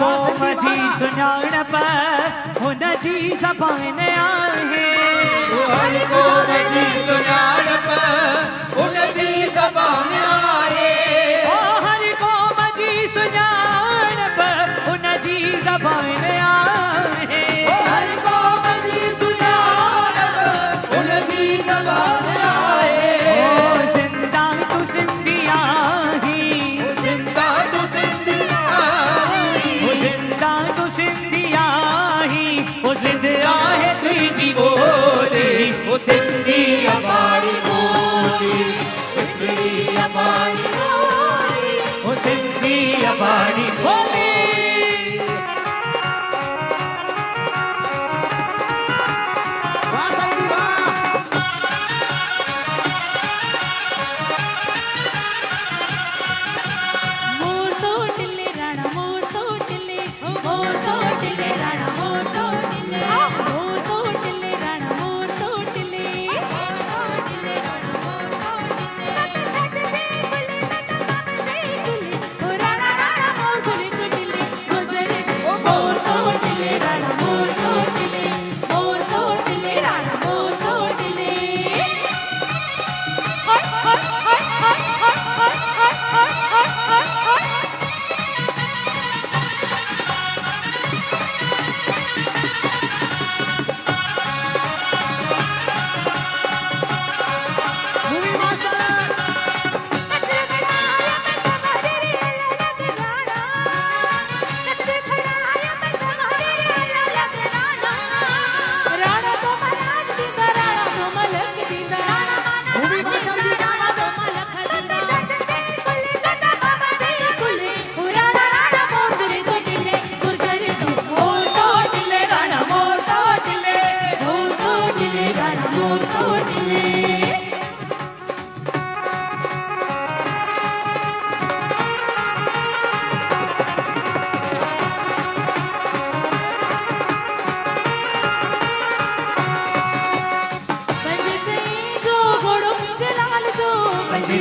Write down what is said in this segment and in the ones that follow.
क़ौम जी सुञाणप हुन जी ज़बान आहे। हर क़ौम जी सुञाणप हुन जी ज़बान आहे। हर क़ौम जी सुञाणप हुन जी ज़बान आहे। हर क़ौम जी सुञाणप हुन जी ज़बान आहे। ज़िंदा तू सिंधी आहीं, ज़िंदा तू सिंधी आहीं, ज़िंदा तू सिंधी आहीं, ज़िंद आहे तुंहिंजी ॿोली, सिंधी अबाणी ॿोली, हिकिड़ी अबाणी ॿोली, सिंधी अबाणी ॿोली।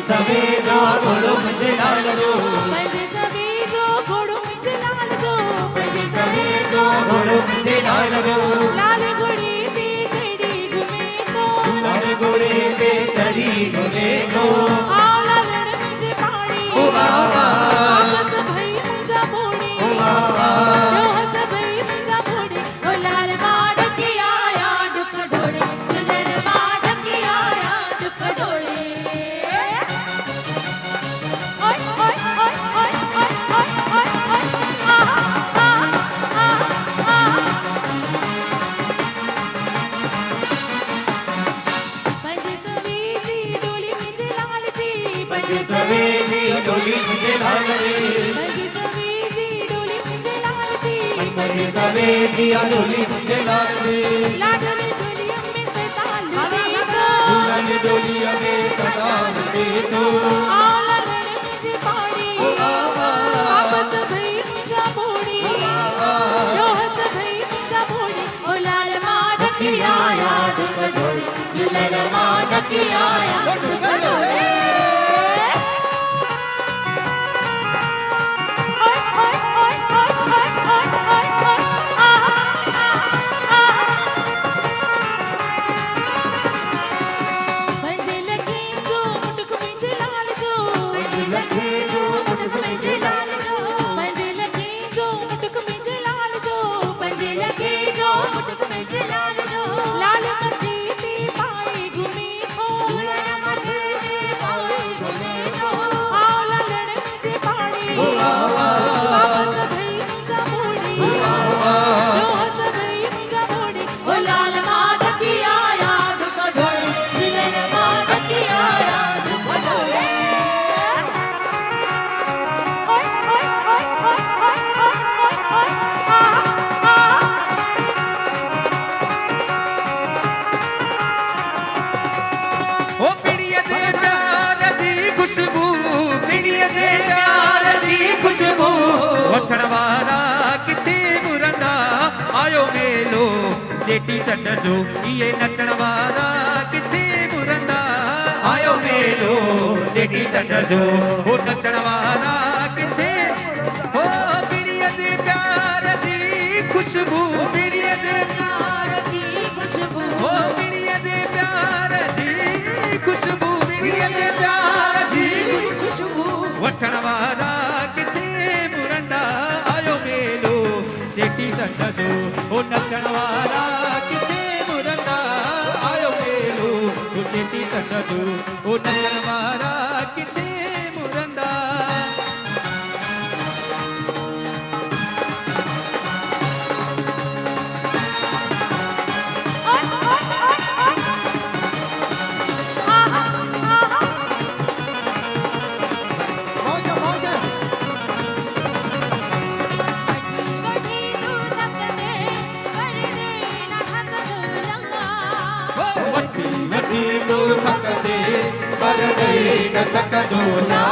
सवे जो घोड़ो मुझे लाल जो, पंहिंजे सवे जो घोड़ो मुझे लाल जो, पंहिंजे सवे जो घोड़ो मुझे लाल जो। लाल घोड़े ते चढ़ी घुमे तो, लाल घोड़े ते चढ़ी घुमे तो, आओ लालण मुझे पाणी, ओ बाबा हस भई मुंहिंजा बोड़ी, ओ बाबा हस भई मुंहिंजा बोड़ी। ओ लाल मां ढकी आया डुक डोड़े, दुल्हन मां ढकी आया डुक डोड़े। सवे जी डोली मुझे लाल जी, पंहिंजे सवे जी डोली मुझे लाल जी, पंहिंजे सवे जी डोली मुझे लाल जी। लाडन डोलिया में सताल दे दो, दुल्हन डोलिया में सताल दे दो, आओ लालण मुझे पाड़ी, ओ बाबा आपस भई मुंहिंजा बोड़ी, यो हस भई मुंहिंजा बोड़ी। ओ लाल मां ढकी आया डुक डोड़े, दुल्हन मां ढकी आया डुक डोड़े। लाल मथे ते पाए घुमे थो, आओ लालण मुझे पाड़ी, आपस भई मुंहिंजा बोड़ी, यो हस भई मुंहिंजा बोड़ी। ओ लाल मां ढकी आया डुक डोड़े, दुल्हन मां ढकी आया डुक डोड़े। ओए ओए ओए ओए ओए ओए ओ पिड़िया दे प्यार दी खुशबू, पिड़िया दे प्यार दी खुशबू, वठण वारा किथे मुरंदा, आयो मेलो चेटी चंड जो, इहे नचण वारा किथे मुरंदा, आयो मेलो चेटी चंड जो, हो नचण वारा किथे, हो पिड़िया दे प्यार खुशबू बीड़ीअ जे प्यार की खुशबू ओ बीड़ीअ जे प्यार जी खुशबू बीड़ीअ जे प्यार जी खुशबू वठण वारा किथे मुरंदा आयो मेलो चेटी चंड जो ओ नचण वारा किथे मुरंदा आयो मेलो ओ चेटी चंड जो ओ नचण वारा किथे मुरंदा वठी तू थक दे कर दे न थक दो लंगा वठी वठी तू थक दे पर दे न थक दोला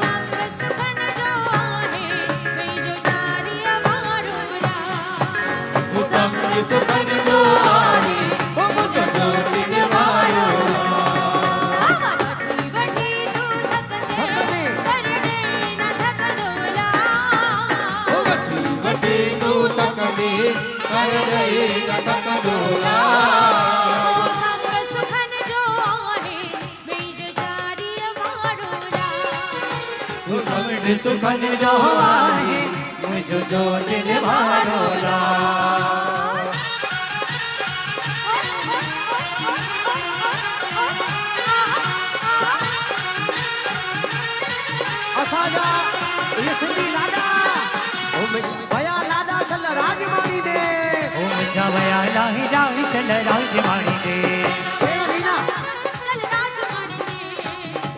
संग सुखन जो आहे मुंहिंजो चारिय वारो वो संग सुखन जो आहे ओ मुझो ज्योतिन वारो वठी तू थक दे कर दे न थक दो ओ वठी वठी तू थक दे पर दे न थक दोला संग सुखन जो आहे मुंहिंजो चारिय वारो वो संग सुखन जो आहे मुझो ज्योतिन वारो असांजा ये सिंधी लाडा भया लाडा सल राजमानी दे ओ मुझा भया लाही लाही सल राजमानी दे भेण रीना कल राजमानी दे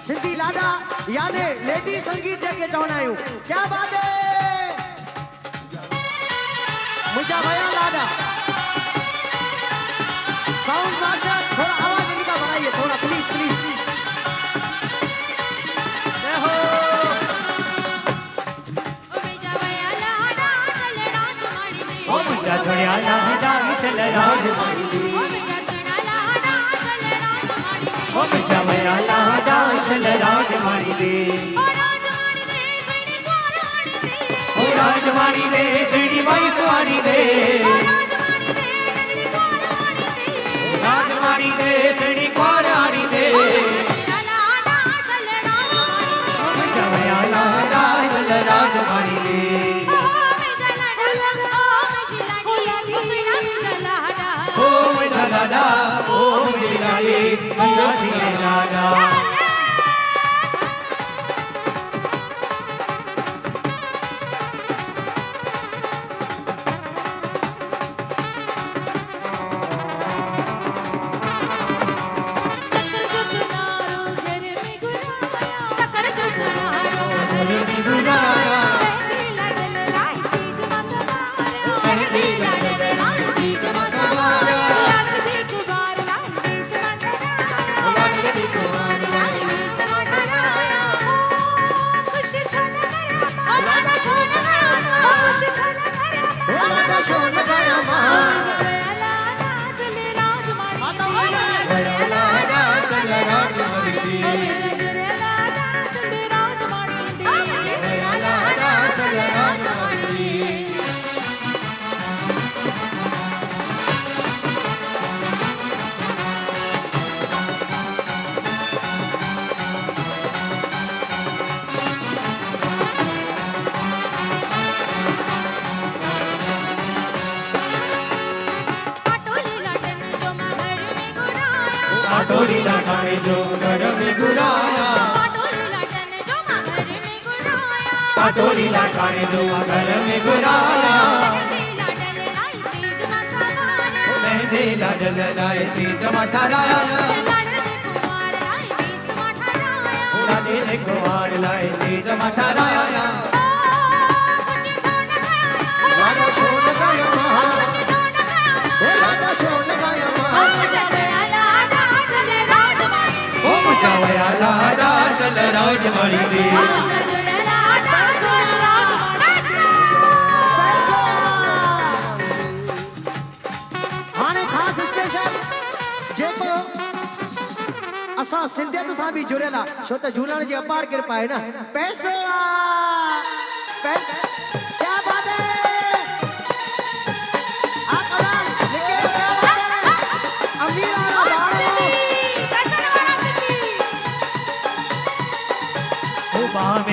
सिंधी लाडा यानी लेडी संगीत जैसे चवंदा आहियूं क्या बात है मुझा भया लाडा साउंड मास्टर थोड़ा आवाज इनका बढ़ाइए थोड़ा प्लीज प्लीज जय हो मुंहिंजा भया लाडा चल राजमानी दे ओ मुझा भया लाही लाही सल राजमानी दे मुंहिंजा सुना लाडा चल राजमानी दे ओ मुझा भया लाही लाही सल राजमानी दे ओ राजमानी दे सिणी कुंवाराणी दे ओ राजमानी दे सिड़ी माई सुवानी दे ओ राजमानी दे नगरी कुंवाराणी दे राजमानी दे सिड़ी कुंवारानी दे सुना लाडा चल राजमानी दे ओ मुझा भया लाही लाही सल राजमानी दे ओ मुंहिंजा लाडा ओ मुंहिंजी लाडी ओ सुना मुंहिंजा लाडा ओ मुझा लाडा ओ मुझी लाडी मुझी लाडा सकर जो सुनारो घर में गुराया मेहंदी लाडल लाई सीज मसवारो मेहंदी लाडल लाई सीज मसवारो लाडली कुवार लाई बीस मंडरायो लाडली कुवार लाई बीस मंडरायो खुशी छोड़ गया माँ लाडा छोड़ गया माँ खुशी छोड़ गया माँ लाडा छोड़ गया माँ लाडा चले राजमानी लाडा चल राजमानी लाडा चल राजमानी पाटोली लगाए जो घर में गुराया पाटोली लगाए जो घर में गुराया मेहंदी लाडल लाए सीज मसाराया लाडे कुमार लाए सीज मठाराया लाडा छोड़ गया माँ लाडा छोड़ गया माँ ओ मुझा भया लाडा सल राजमानी दे हाणे ख़ासि स्पेशल जेको असां सिंधियत सां बि जुड़ियल आहे छो त झूलण जी अपार कृपा आहे न पैसो क्या बात है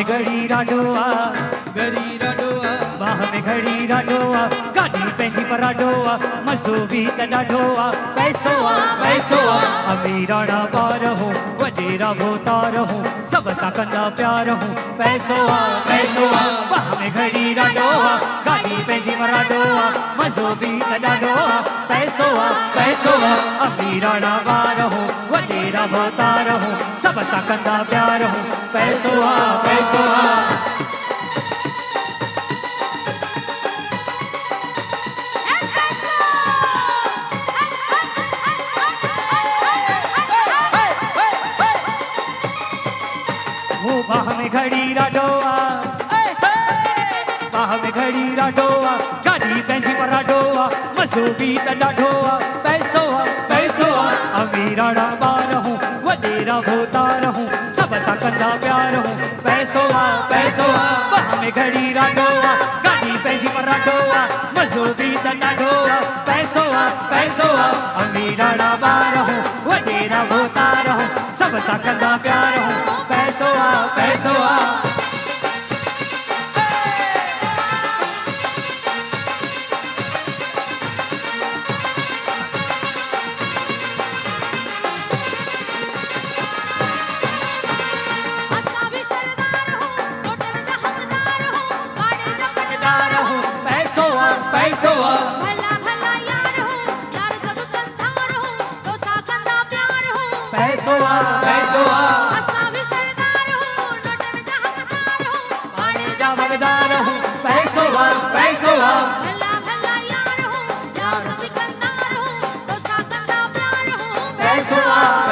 घड़ी राडोआ घड़ी राडोआ बाह में घड़ी राडोआ गाड़ी पंहिंजी पर राडोआ मज़ो बि त ॾाढो आहे पैसो आहे अमीराणा ॿार हूं वॾेरा भोतार हूं सभ सां कंदा प्यार हूं पैसो आहे बाह में घड़ी राडोआ गाड़ी पंहिंजी पर राडोआ मज़ो बि त ॾाढो आहे पैसो आहे अमीराणा ॿार हूं वॾेरा भोतार हूं सभ सां कंदा प्यार हूं पैसो आहे बाह में घड़ी राडोआ बाह में घड़ी राडोआ गाड़ी पंहिंजी पर राडोआ मज़ो बि त ॾाढो आहे पैसो आहे अमीराणा ॿार हूं वॾेरा भोतार हूं सभ सां कंदा प्यार हूं पैसो आहे बाह में घड़ी राडोआ गाड़ी पंहिंजी पर राडोआ मज़ो बि त ॾाढो आहे पैसो आहे अमीराणा ॿार हूं वॾेरा भोतार हूं सभ सां कंदा प्यार हूं पैसो आहे असां भी सरदार हूं नोटन जा हकदार हूं गाड़े जा दार हूं पैसो आहे भला भला यार हूं यार सब कंधार हूं तो सा कंदा प्यार हूं पैसो आहे असां भी सरदार हूं नोटन जा हकदार हूं गाड़े जा भगदार हूं पैसो आहे भला भला यार हूं यार सब कंधार हूं तो सा कंदा प्यार हूं पैसो आहे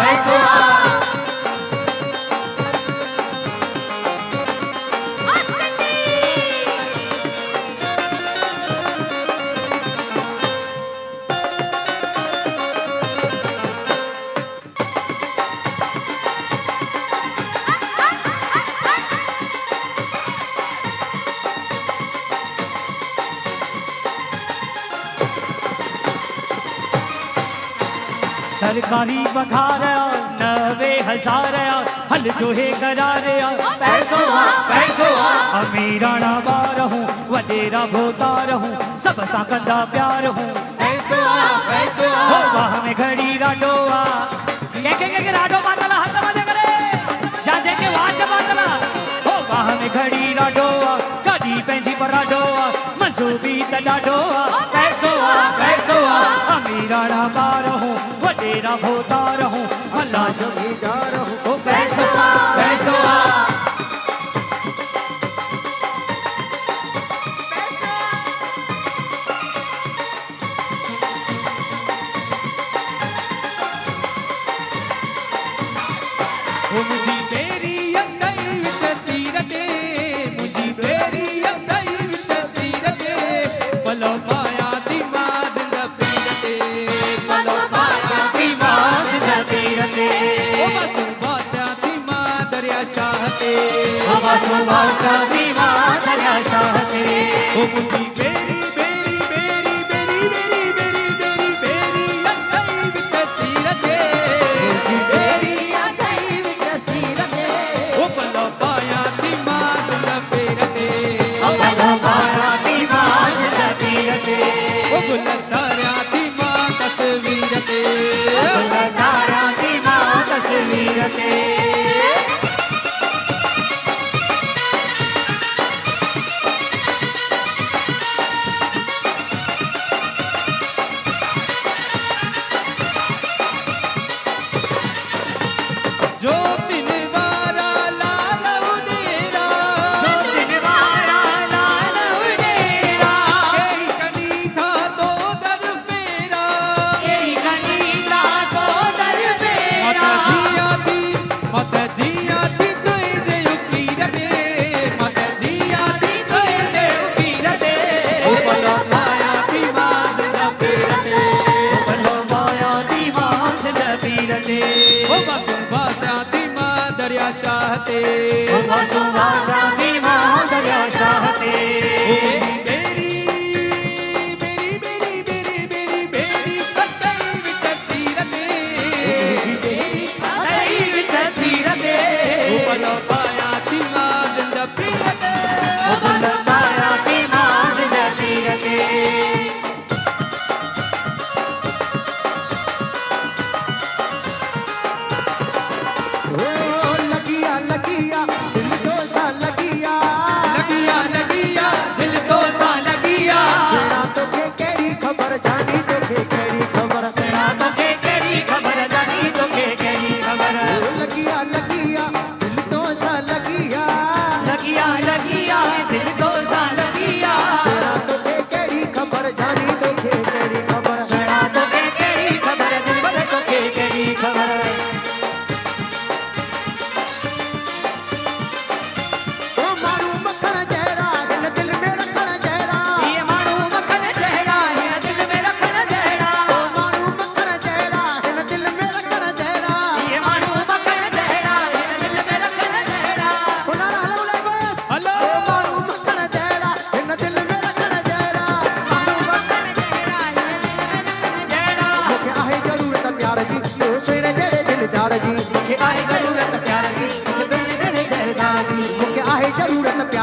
सरकारी पगार 90,000 हल जो है करार पैसो आहे अमीराणा ॿार हूं वॾेरा भोतार हूं सभ सां कंदा प्यार हूं पैसो आहे हो बाह में घड़ी राडोआ के राडो बांधला हथ मथे करे जा जेके वाच बांधला हो बाह में घड़ी राडोआ गाड़ी पंहिंजी पर राडोआ मज़ो बि त ॾाढो आहे पैसो आहे अमीराणा ॿार हूं वॾेरा भोतार हूं भला जमीदार हूं पैसो आहे मुझी बेरी अंगई विच सीरते मुझी बेरी अंगई विच सीरते पलो पाया दिमाग न पीरते पलो पाया दिमाग न पीरते ओ बसु भाषा दिमाग दरिया शाहते ओ बसु भाषा दिमाग दरिया शाहते ओ मुझी बेरी बेरी बेरी बेरी बेरी बेरी बेरी बेरी अंगई विच सीरते मुझी बेरी ओ पलो पाया दिमाग न पीरते ओ बसु भाषा दिमाग न पीरते ओ गुल चारा दिमाग तस्वीरते सारा दिमाग तस्वीर ते जो दिन वारा लाल उडेरा लाल उडेरा केही कनी था तो दर फेरा केही कनीता तो दर फेरा मत जिया थी तुई जे उकीरते मत जिया थी तुई जे पीरते ओ पलो पाया दिमाग न पीरते पलो माया दिमाग न पीरते ओ बसु भाषा दिमाग दरिया शाहते ओ बसु भाषा दिमाग दरिया शाहते बेरी बेरी बेरी बेरी बेरी बेरी कतई विच सीरते तेरी विच सीरते ओ पलो पाया दिमाग न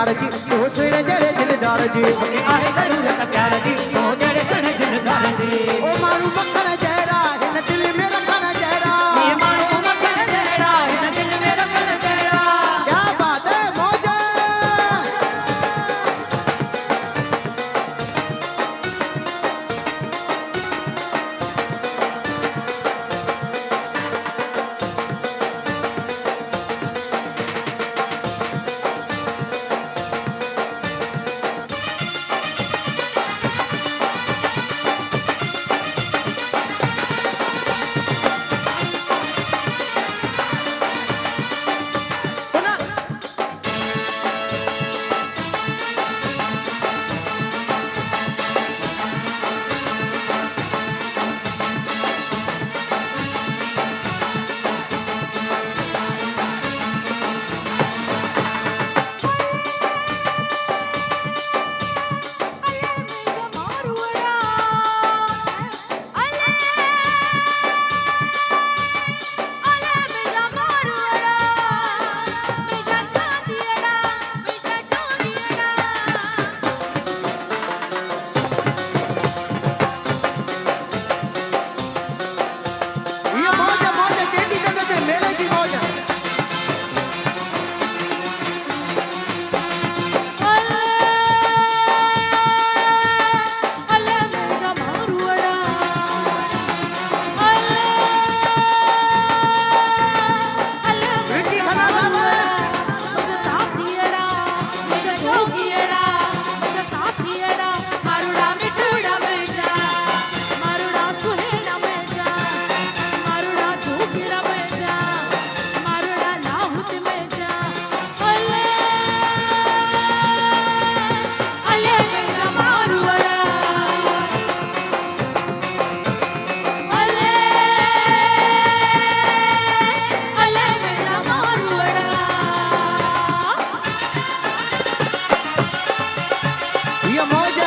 प्यार जी ओ सुन जड़े दिलदार जी आहे ज़रूरत प्यार जी ओ जड़े सुन दिलदार जी ओ मारू मखण जहरा हिन दिल में रखण जहरा ये मारो मखण जहरा हिन दिल में रखण जहरा क्या बात है मौज ये मौज मौज चेटी चंद जे मेले जी मौज विकी खन्ना साहब ये मौज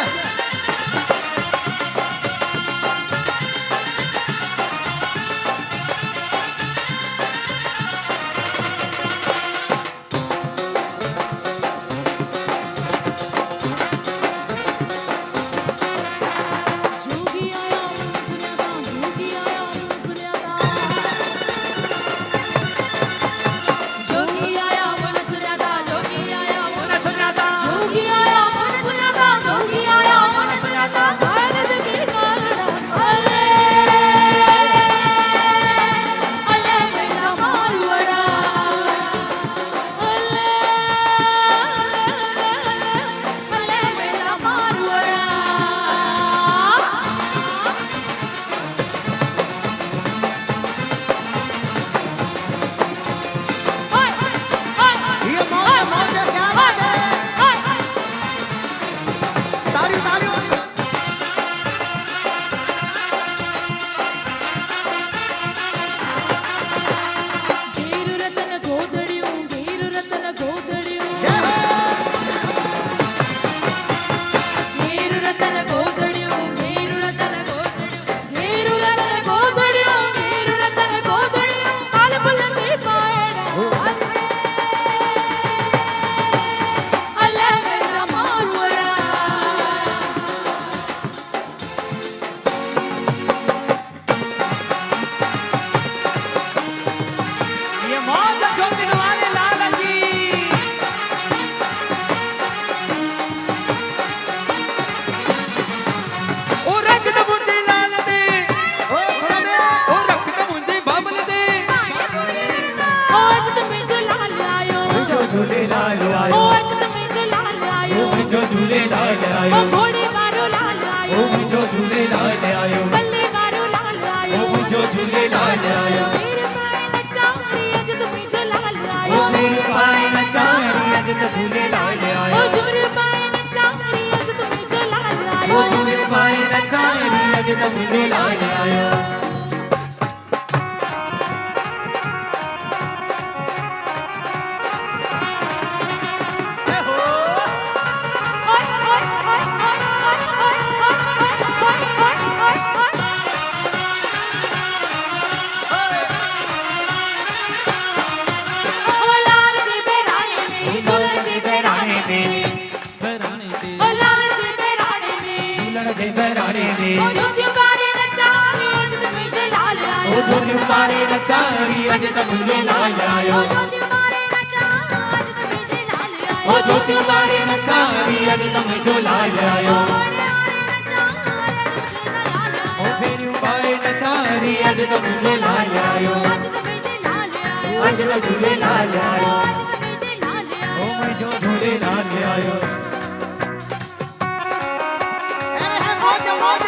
झूलेलाल आयो ओ अज तुम लाल आयो ओ मुंहिंजो झूलेलाल आयो ओ घोड़े वारो लाल आयो ओ मुंहिंजो झूलेलाल आयो बल्ले वारो लाल आयो ओ मुंहिंजो झूलेलाल आयो मेरे पाए नचारी अज तुम लाल आयो ओ झूर पाए नचारी अज त झूलेलाल आयो ओ झूर पाए नचारी अज तुम लाल आयो ओ झूर पाए नचारी अज त झूलेलाल आयो ओ लाल जी बेराने में झूलन जी बेराने में जे घराणे में ओ ज्योति बारे नचारी अज त मुंहिंजे लाल आयो ओ ज्योति बारे नचारी अज त मुंहिंजे लाल आयो ओ ज्योति बारे नचारी अज त मुंहिंजे लाल आयो ओ ज्योति बारे नचारी अज त मुंहिंजो लाल आयो ओ फेरियूं पाए नचारी अज त मुंहिंजे लाल आयो अज त मुंहिंजे लाल आयो ओ मुंहिंजो झूलेलाल आयो मौज मौज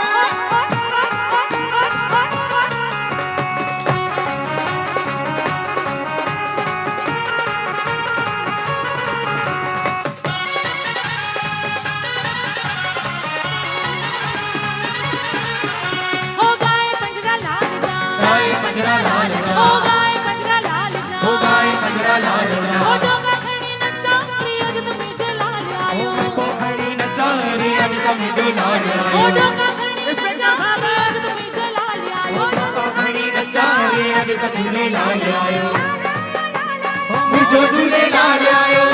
हो गाए पंजरा लाल जा गाए पंजरा लाल जा हो गाए पंजरा लाल जा हो गाए पंजरा लाल जा ओ डोका खणी नचारी अज त मुंहिंजे लाल आयो को खड़ी नचारी अज त मुंहिंजो लाल ओ आयो डोका खणी नचारी अज त मुंहिंजे लाल आयो को खड़ी नचारी अज त मुंहिंजे लाल आयो मुंहिंजो झूलेलाल आयो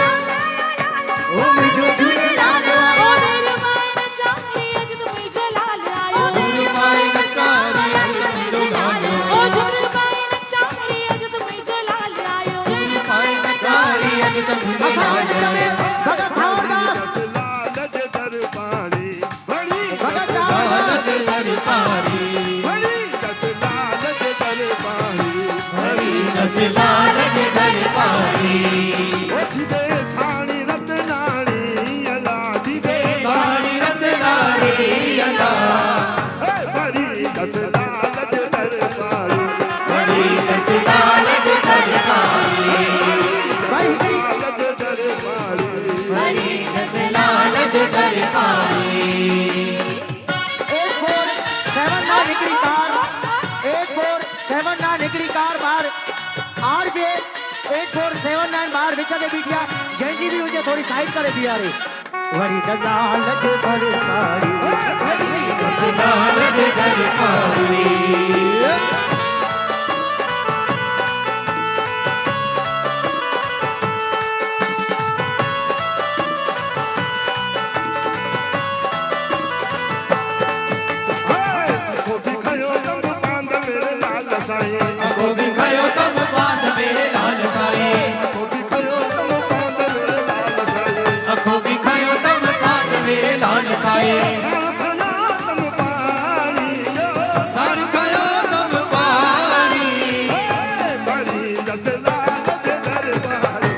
ओ मुंहिंजो झूलेलाल ओ आयो मेरे माए नचारी अज त मुंहिंजे लाल आयो मेरी माई नचारी अज त मुंहिंजो लाल ओ आयो झुमरी माए नचारी अज त मुंहिंजे लाल आयो मेरी माई नचारी अज त मुंहिंजो लाल आयो भगत ठावरदास लालच दरबारी बड़ी भगत ठावरदास लालच दरबारी बड़ी लालच दरबारी हरी नस लालच दरबारी ओठिदे साणी रतनाणी अला दिदे सारी रतनारी अला बड़ी लालच दरबारी हरी नस लालच दरबारी भाई लालच दरबारी हरी नस लालच दरबारी 8479 निकली कार 8479 निकली कार बाहर आरजे 8479 बाहर विच में बीठिया जंहिंजी बि हुजे थोड़ी साइड करे बीहारे वरी लालच दरबारी नस लालच दरबारी को दिखायो तम पांद मेरे लाल साईं अखो दिखायो तम पास मेरे लाल साईं को दिखायो तम पांद मेरे लाल साईं अखो दिखायो तम पास मेरे लाल साईं सारखना तम पानी सर खायो तम पानी बड़ी लालच दरबारी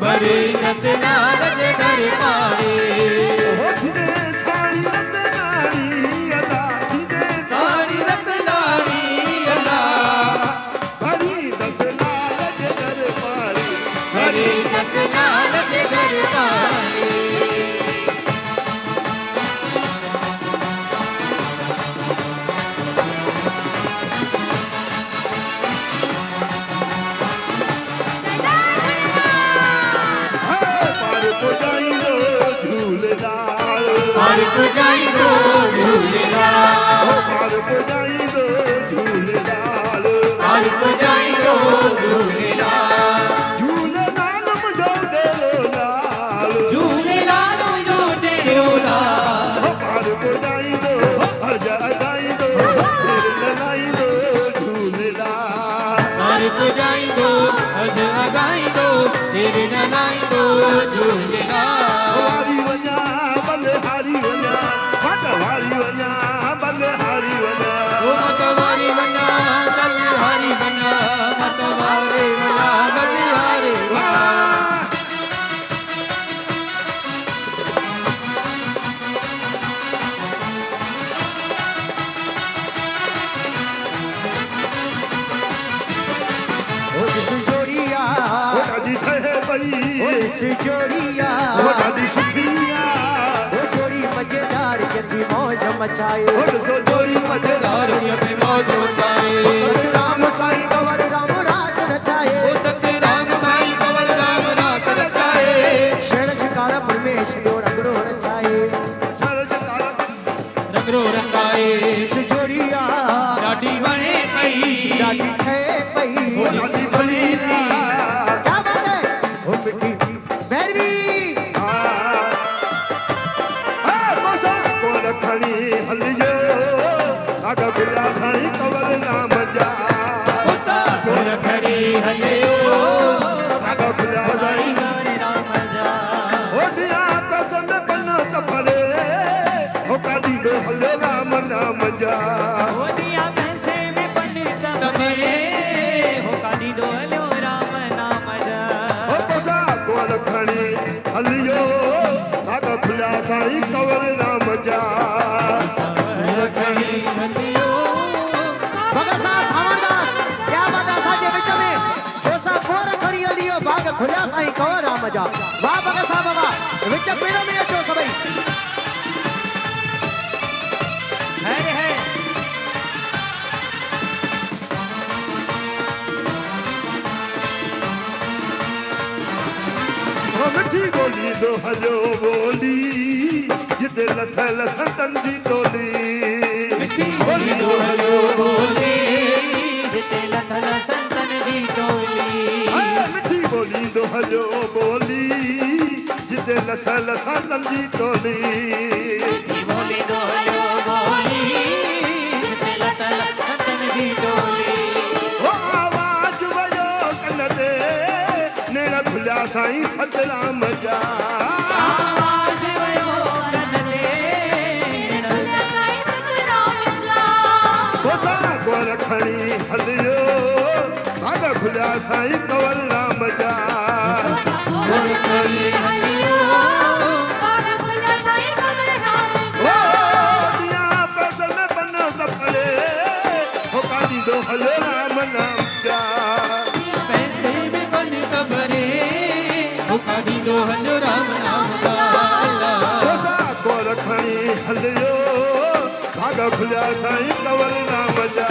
बड़ी नस लालच दरबारी ओठिदे साणी रतनाणी अला दिदे सारी रतनारी अला बड़ी लालच दरबारी हरी नस लालच दरबारी पार पुजाईंदो झूलेलाल पार पुजाईंदो झूलेलाल पार पुजाईंदो झूलेलाल पार पुजाईंदो झूलेलाल झूलेलाल मुंहिंजो डेरो लाल झूलेलाल जो डेरो लाल पार पुजाईंदो हज अॻाईंदो सिर लॻाईंदो झूलेलाल पार पुजाईंदो अज अॻाईंदो देर न लाईंदो झूलेलाल वारी वञा बलिहारी वञा मत वारी वञा बलिहारी वञा ओ मतवारी वञा बलिहारी वञा मतवारी वञा बलिहारी वञा ओ दिस जोड़िया ॾाढी ठहे पई ओ दिस जोड़िया ॾाढी सुठी ओ जोड़ी मजेदार जंदी मौज मचाए ॾिसो जोड़ी मज़ेदार में मौज मचाए राम साईं कंवर राम रास नचाए ओ सतराम साईं कंवर राम रास रचाए शरण शिकार परमेश जो रगड़ो रचाए रगड़ो रचाए दिस जोड़िया ॾाढी वणे पई ॾाढी ठहे पई ॾाढी भली क्या बात है ओ मिठी भैरवी को रख खणी हलियो आगा खुलिया साईं कवर नाम जा सागर खड़ी हलियो आगा खुलिया साईं ओडिया कसम बनो तपरे हो काडी दो हले राम नाम जा ओडिया पैसे में पंडित तमरे हो काडी दो हलो राम नाम जा हो कोसा कोल खणी हलियो आगा खुलिया साईं कवर नाम जा सागर खड़ी हलियो भगत साहब अमरदास क्या बात है साजे विच में ओसा कोर खड़ी हलियो बाग खुलिया साईं कवर राम जा वाह भगत साहब वाह विच पेड़ में अचो सभई है ओ मिठी बोली दो हलो बोली जिते लथल संतन जी टोली बोली दो हलो बोली जिते लथल संतन जी टोली मिठी बोली दो हलो बोली जिते लथल संतन जी टोली बोली दो हलो बोली जिते लथल संतन जी टोली ओ आवाज वयो कन दे नेड़ा खुलिया साईं सतराम जा आवाज वयो कनले खुलिया साईं सतराम जा कोसा गोर खणी हलियो भाग खुलिया साईं कवर राम जा गोर खड़ी हलियो बाग खुलिया साईं कवर राम जा दिया पैदल बनो सफले हो काली दो हले राम नाम जा पैसे में बन कबरे हो काडी दो हलो राम नाम जा कोसा गोर खणी हलियो भाग खुलिया साईं कवर नाम जा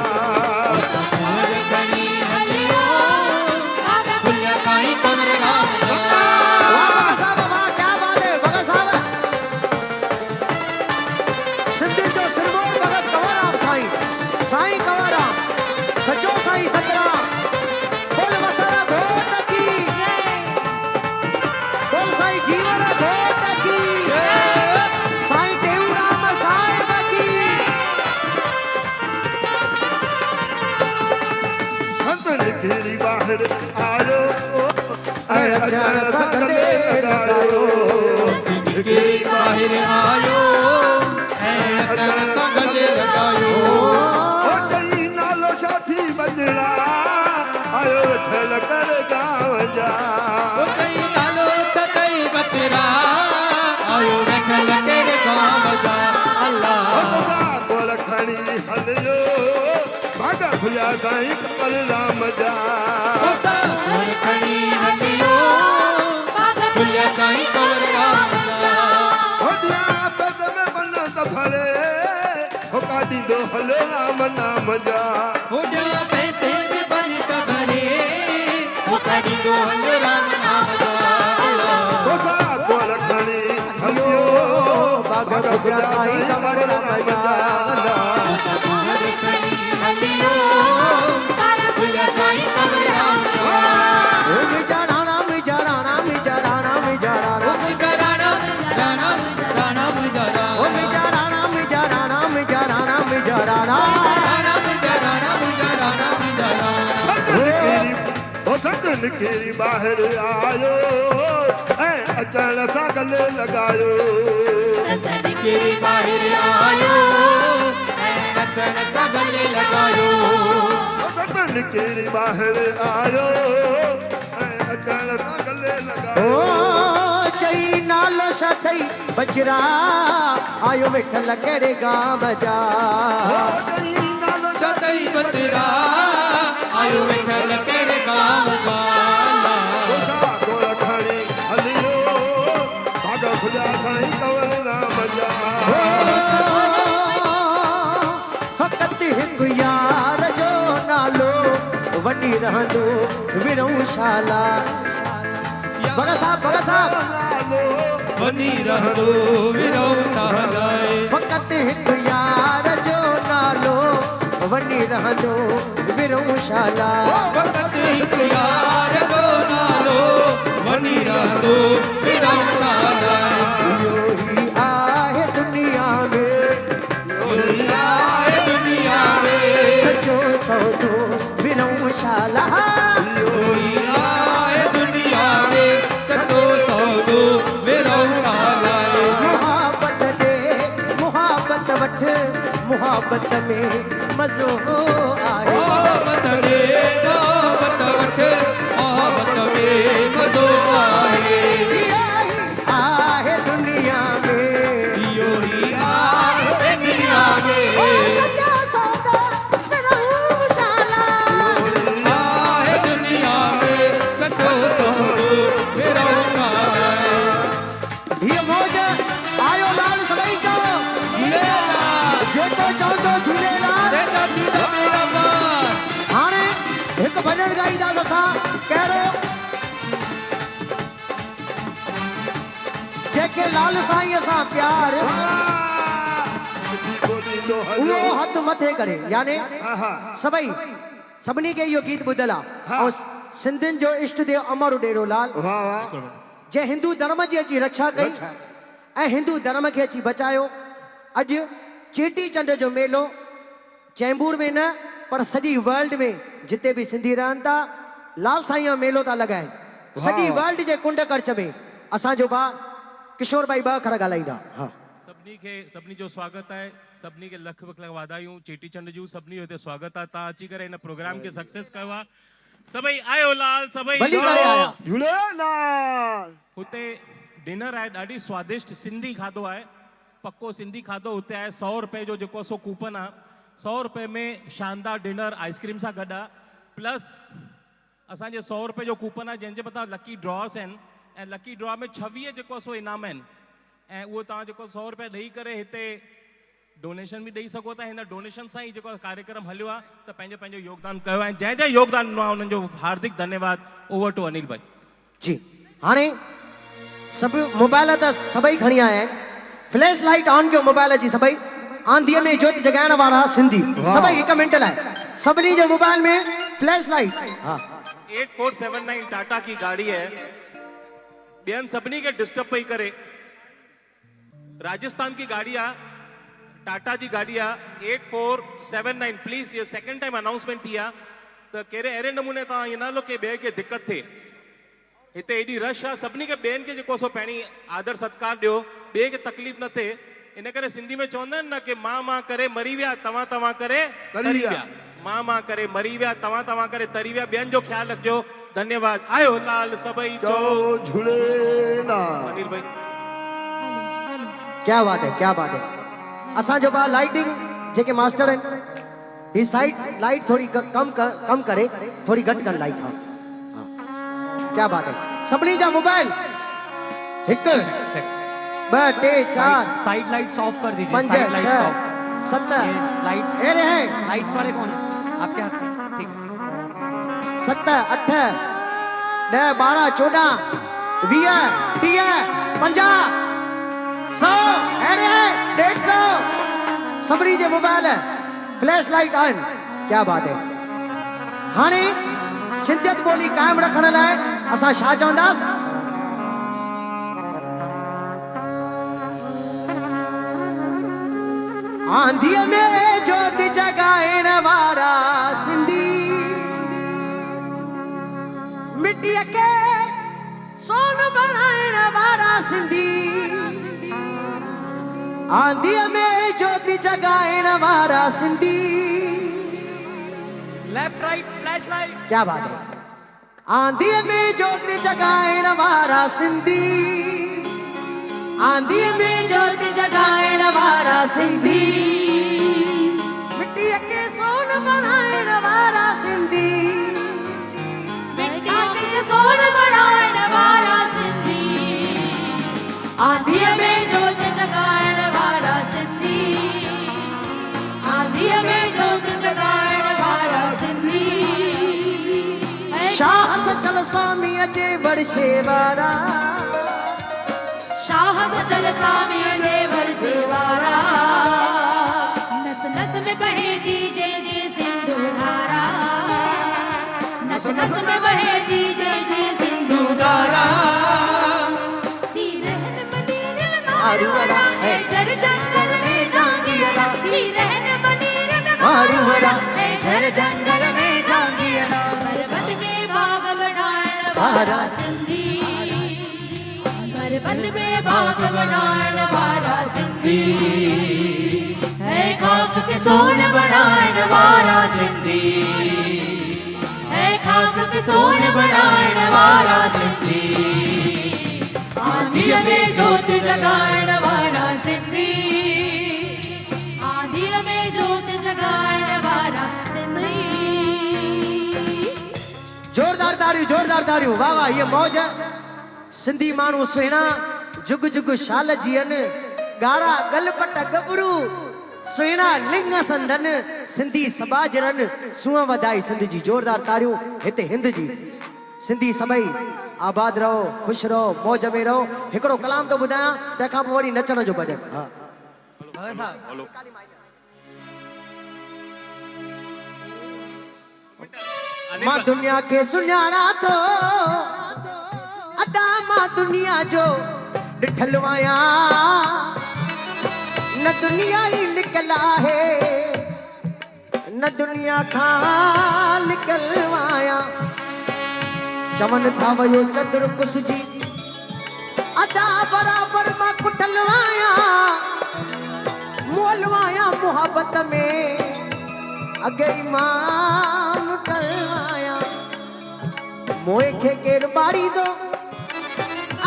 गोर खड़ी हलियो बाग खुलिया साईं कवर राम जा वाह भगत साहब वाह क्या बात है भगत साहब सिंधी जो सिरमौर भगत कवर राम साईं साईं कवर राम सचो साईं सतराम बोल वसरा घोट की बोल साईं जीवन घोट की साईं टेऊराम साहिब की संतन घेरी बाहर आयो ऐ अचन सकले लगायो घेरी बाहर आयो है अचन सगले लगायो ओ कई नालो साथी बजड़ा आयो ठल कर गाँव जा ओ कई नालो सतई बचरा आयो बैठल तेरे गाँव जा अल्लाह गोल खणी हलियो भागा खुलिया साईं कवर राम जा गोर खड़ी हलियो बाग खुलिया साईं कवर राम जा होडिया पद में बन सफले हो काटी दो हले राम नाम जा होडिया पैसे से बन कबरे हो काडी दो हलो राम नाम जा अल्लाह कोसा गोल खणी हलियो भागा खुलिया साईं कवर राम जा गोर खड़ी हलियो बाग खुलिया साईं कवर राम जा मिजाराना मिजाराना मिजाराना मिजाराना मुझा राणा राणा राणा मुझा ओ मिजाराना मिजाराना मिजाराना मिजाराना राणा मुझा राणा मुझा राणा मुझा संतन केरी बाहर आयो ऐ अचन सा गले लगायो संतन केरी बाहर आयो अचन सगले लगायो संतन केरी बाहर आयो ऐ अचन सा गले लगायो ओ चई नालो सथई बजरा आयो विठल केड़े गाम जा सतई बचरा आयो बैठल तेरे गाँव जा गोल खणी हलियो भाग खुलिया साईं कवर राम जा फकत हिक यार जो नालो वनी रहंदो विरौशाला भगत साहब बनी रहंदो विरौ साहलाए फकत हिक यार जो नालो वनी रहंदो विरौशाला वक़्त हिक यार जो नालो वनी रहंदो विरौ साहलाए यो ही आहे दुनिया में वठ मुहब्बत में मज़ो आहे मोहब्बत वठ मोहब्बत में मज़ो आहे आहे दुनिया में इहो ई आहे दुनिया में सच्चा सौदा मेरा शाला आहे दुनिया में सचो सौदो मेरा शाला ये मौज आयो लाल सभई चो जेको चवंदो झूलेलाल हाणे हिकु भॼन ॻाईंदासीं असां कहिड़ो जेके लाल साईं सां प्यार उहो हथ मथे करे यानी सभई सभिनी खे इहो गीत ॿुधल आहे ऐं सिंधियुनि जो इष्ट देव अमर ॾेरोलाल जंहिं हिंदू धर्म जी अची रक्षा कई ऐं हिंदू धर्म खे अची बचायो अॼु चेटी चंड जो मेलो चैंबूर में न पर सॼी वर्ल्ड में जिते बि सिंधी रहनि था लाल साईं जो मेलो था लॻाइनि सॼी वर्ल्ड जे कुंड करच में असांजो भाउ किशोर भाई ॿ खड़ा ॻाल्हाईंदा हा सभिनी जो स्वागत आहे सभिनी खे लख वाधायूं चेटीचंड जूं सभिनी जो हिते स्वागत आहे तव्हां अची करे हिन प्रोग्राम खे सक्सेस कयो आहे सभई आयो लाल सभई भली करे आया झूलेलाल हुते डिनर आहे ॾाढी स्वादिष्ट सिंधी खाधो आहे पक्को सिंधी खाधो हुते आहे 100 रुपए जो जेको सो कूपन आहे 100 रुपए में शानदार डिनर आइसक्रीम सां गॾु आहे प्लस असांजे 100 रुपए जो कूपन आहे जंहिंजे मथां लकी ड्रॉस आहिनि ऐं लकी ड्रॉ में 26 जेको सो इनाम आहिनि ऐं उहो तव्हां जेको 100 रुपया ॾेई करे हिते डोनेशन बि ॾेई सघो था हिन डोनेशन सां ई जेको कार्यक्रम हलियो आहे त पंहिंजो योगदान कयो ऐं जंहिं योगदान ॾिनो आहे उन्हनि जो हार्दिक धन्यवाद ओवर टू अनिल भाई जी हाणे सभु मोबाइल त सभई खणी आया आहिनि फ्लैश लाइट ऑन कयो मोबाइल जी सभई आंधीअ में जोत जगाइण वारा सिंधी सभई हिकु मिंट लाइ सभिनी जे मोबाइल में फ्लैश लाइट हा 8479 टाटा की गाड़ी है ॿियनि सभिनी खे डिस्टर्ब पई करे राजस्थान की गाड़ी आहे टाटा जी गाड़ी आहे 8479 प्लीज़ ये सेकंड टाइम अनाउंसमेंट थी आहे त कहिड़े अहिड़े नमूने तव्हां ईअं न लो के ॿिए खे दिक़त थिए हिते एॾी रश आहे सभिनी खे ॿियनि खे जेको सो पहिरीं आदर सत्कार ॾियो ॿिए खे तकलीफ़ न थिए इन करे सिंधी में चवंदा आहिनि न कि मां करे मरी विया तव्हां करे तरी विया मां करे मरी विया तव्हां करे तरी विया ॿियनि जो ख्यालु रखिजो धन्यवाद आयो लाल सभई चो झूलेलाल अनिल भाई क्या बात है असांजो भाउ लाइटिंग जेके मास्टर आहिनि ही साइड लाइट थोड़ी कम करे थोड़ी घटि कर लाइट हाँ क्या बात है सभिनी जा मोबाइल हिकु 2 3 4 साइड लाइट्स ऑफ कर दीजिए 5 साइड लाइट्स 6 ऑफ 7 लाइट्स अरे है लाइट्स वाले कौन है आपके हाथ में ठीक है 7 8 10 12 14 20 30 50 100 अरे 150 सभिनी जे मोबाइल फ्लैश लाइट ऑन क्या बात है हाणे सिंधियत ॿोली कायम रखण लाइ असां छा चवंदासीं आंधीअ में जोति जगाइण वारा सिंधी मिट्टीअ खे सोन बणाइण वारा सिंधी आंधीअ में जोति जगाइण वारा Sindhi left right flash light क्या बात है आंधीअ में जोति जगाइण वारा सिंधी आंधीअ में जोति जगाइण वारा सिंधी मिट्टीअ खे सोन बणाइण वारा सिंधी मिट्टीअ खे सोन बणाइण वारा सिंधी आंधीअ में जोति जगाइण वारा सिंधी आंधीअ में जोति जगाइण वारा सिंधी शाह सचल स्वामीअ जे वर्षे वारा शाह सचल स्वामीअ जे वर्षे वारा नस नस में बहे थी जय जय सिंधु धारा नस नस में बहे थी जय जय सिंधु धारा थी रहन मदीने में मारूवड़ा है झर जंगल में जांगियड़ा थी रहन मदीने में मारूवड़ा है झर जंगल में जांगियड़ा पर्वत के बाग बढ़ाइण वारा सिंधी पर्वत में बाग बढ़ाइण वारा सिंधी सोन बनाइण वारा सिंधी है खाक के सोन बनाइण वारा सिंधी आंधीअ में जोत जगाइण वारा सिंधी आंधीअ में जोत जगाइण वारा सिंधी जोरदार ताड़ियूं वाह वाह ये मौज सिंधी माण्हू सुहिणा जुग जुग शाल जीअन गाड़ा गलपट गबरू सुहिणा लिंग संदन सिंधी सबाजरन सूंह वधाई सिंध जी जोरदार ताड़ियूं हिते हिंद जी सिंधी सभई आबाद रहो खुश रहो मौज में रहो हिकड़ो कलाम तो ॿुधायां तंहिंखां पोइ वरी नचण जो भॼन हा मां दुनिया के सुञाणा थो अदा मां दुनिया जो ॾिठल आहियां न दुनिया ही लिकल आहे न दुनिया खां लिकल आहियां चवनि था वयो चदर कुसजी अदा बराबर मां कुटल आहियां मोल आहियां मोहब्बत में अगे मां मुटल आहियां मोए खे केर बारी दो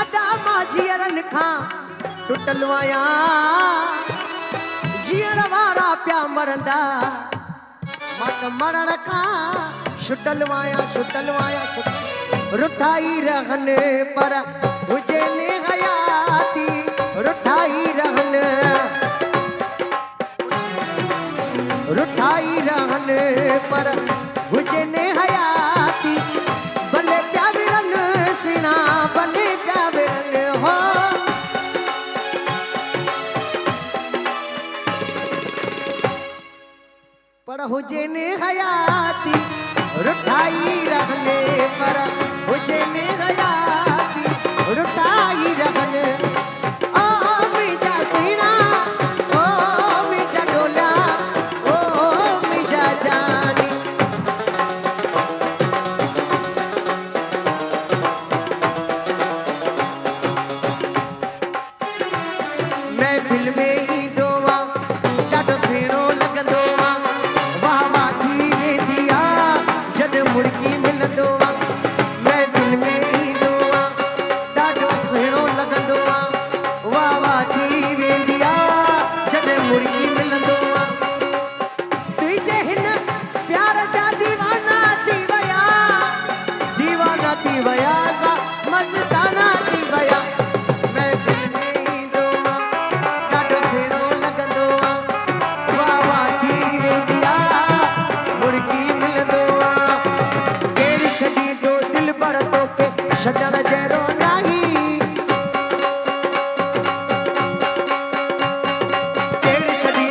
अदा मां जीअरनि खां टुटल आहियां जीअर वारा पिया मरंदा मां त मरण खां छुटल आहियां रुठाई रहन पर हुजे ने हयाती रुठाई रहन पर हुजे ने हयाती भले पिया विरन सुना भले पिया विरन हो पर हुजे ने हयाती रुठाई रहने पर हुजे ने हयाती रुठाई रहने ओ मिजा सुना ओ मिजा डोला ओ मिजा जानी मैं फिल्म ही दोवा ॾाढो सुहिणो लॻंदो मुड़की मिलंदो मैं दिल में ईंदो ॾाढो सुहिणो लॻंदो वाह वाह थी वेंदी जॾहिं मुड़की मिलंदो तुंहिंजे हिन प्यार जा दीवाना थी विया सा मस्ताना थी विया मैं दिल में ईंदो ॾाढो सुहिणो लॻंदो वाह वाह थी वेंदी मुड़की मिलंदो छॾी दो दिल पर तोखे छॾण जहिड़ो नाही केड़ी छॾी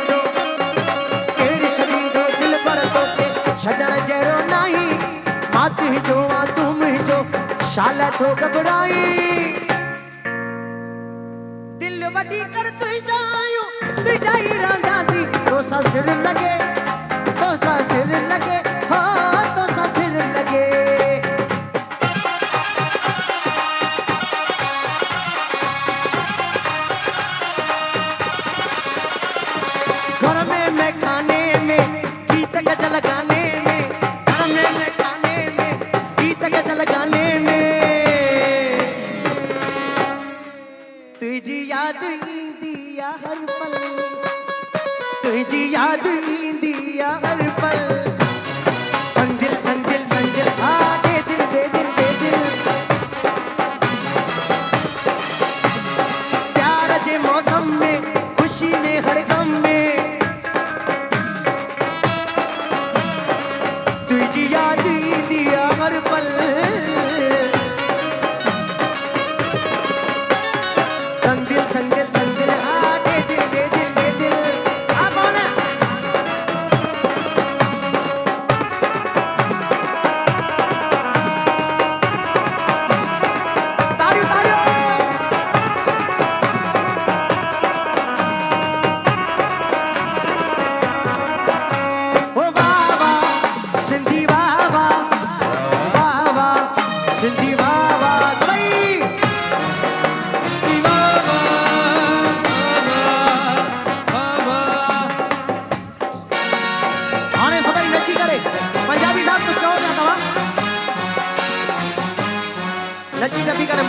दो दिल पर तोखे छॾण जहिड़ो नाही मां तुंहिंजो तूं मुंहिंजो शाल थो घबराई दिल वॾी कर तुंहिंजा आहियूं तुंहिंजा ई रहंदासीं तोसां सिर लॻे हो तोसां सिर लॻे घर में मैं खाने में गीत गजल गाने में घर में मैं खाने में गीत गजल गाने में तुझी याद ईंदी हर पल तुझी याद ईंदी हर पल संदिल हाँ दे दिल प्यार जे मौसम में खुशी में हर गम में तुझी याद ईंदी हर पल संदिल हाँ दे दिल आप कौन है ताड़ियों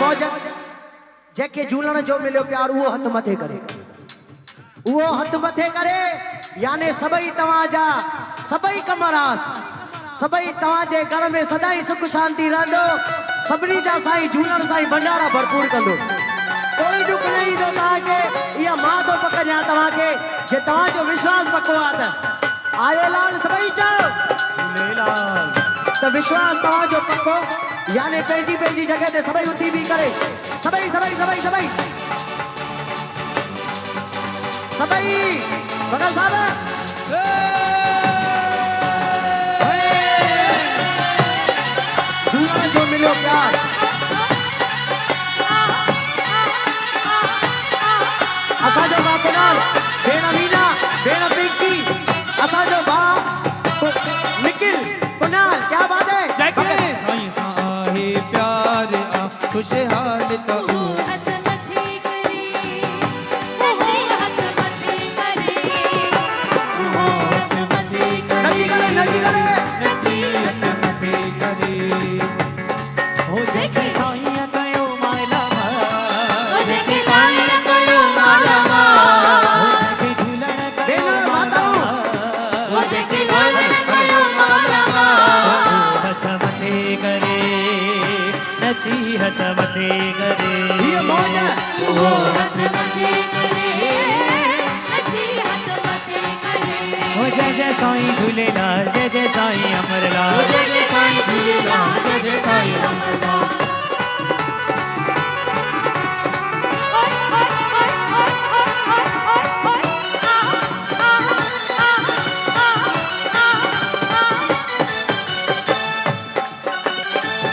मौज जेके झूलण जो मिलियो प्यार उहो हथ मथे करे, उहो हथ मथे करे। याने सभई तव्हांजा सभई कमरास सभई तव्हांजे घर में सदाई सुख शांति रहंदो। सभिनी जा साईं झूलण साईं भंडारा भरपूर कंदो। कोई दुख न ईंदो तव्हांखे। इहा मां थो पकड़ियां तव्हांखे जे तव्हांजो विश्वास पको आहे त आयो लाल सभई चओ झूलेलाल। त विश्वास तव्हांजो पको। याने पंहिंजी पंहिंजी जॻह ते सभई उथी बीह करे सभई सभई सभई सभई सभई भगत साहब झूलण जो मिलियो प्यार। असांजो भाउ कुनाल, भेण मीना, भेण पिंकी, असांजो भाउ निखिल, कुनाल, क्या बात है। साईं सां आहे प्यार आ खुशहाल त हथ मथे करे नची हथ मथे करे हथ मथे नची करे नची करे नची हथ मथे करे। हो जेके साईं कयो माला ओ जेके साईं कयो माला हो जेके झूलण कयो भेण माताऊं ओ जेके झूलण कयो माला हथ मथे करे नची हथ मथे करे। ये मौज ओ हथ मथे करे नची हथ मथे करे हो जय जय साईं झूलेलाल, जय जय साईं अमरलाल। जय जय साईं झूलेलाल, जय जय साईं अमरलाल।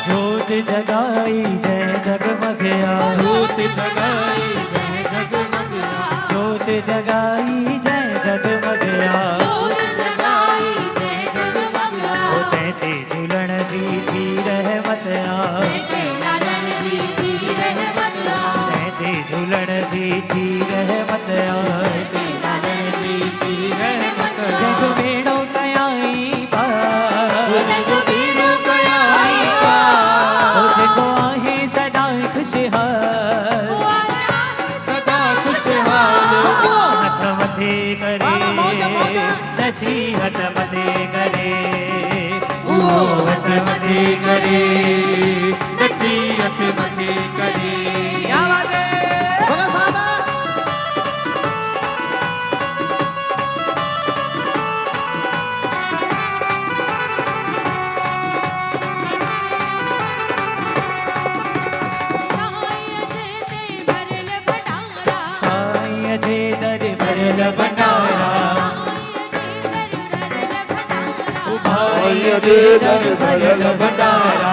जोत जगाई जय जगमगया, जोत जगाई जय जगमगया, जोत जगाई जय जगमगया। जोत जगाई जय जगमगा हो तैते झूलण जी थी रहमत आ, तेरे लालन जी दी रहमत आ तैते झूलण जी थी रहमत आ। तेरे लालन जी दी रहमत आ जय जो भेड़ो कयाई पा, जय जो वीरो कयाई हो जेको आहे सदा खुशहाल, सदा खुशहाल। हथ मथे करे बाबा मौज मौज। नची हथ मथे करे। ओ हथ मथे करे नची हथ मथे करे। क्या बात है भगत साहब। साईं जेते भरल भटारा साईं जे दर भरल भंडारा, साईं दे दर भरल भंडारा।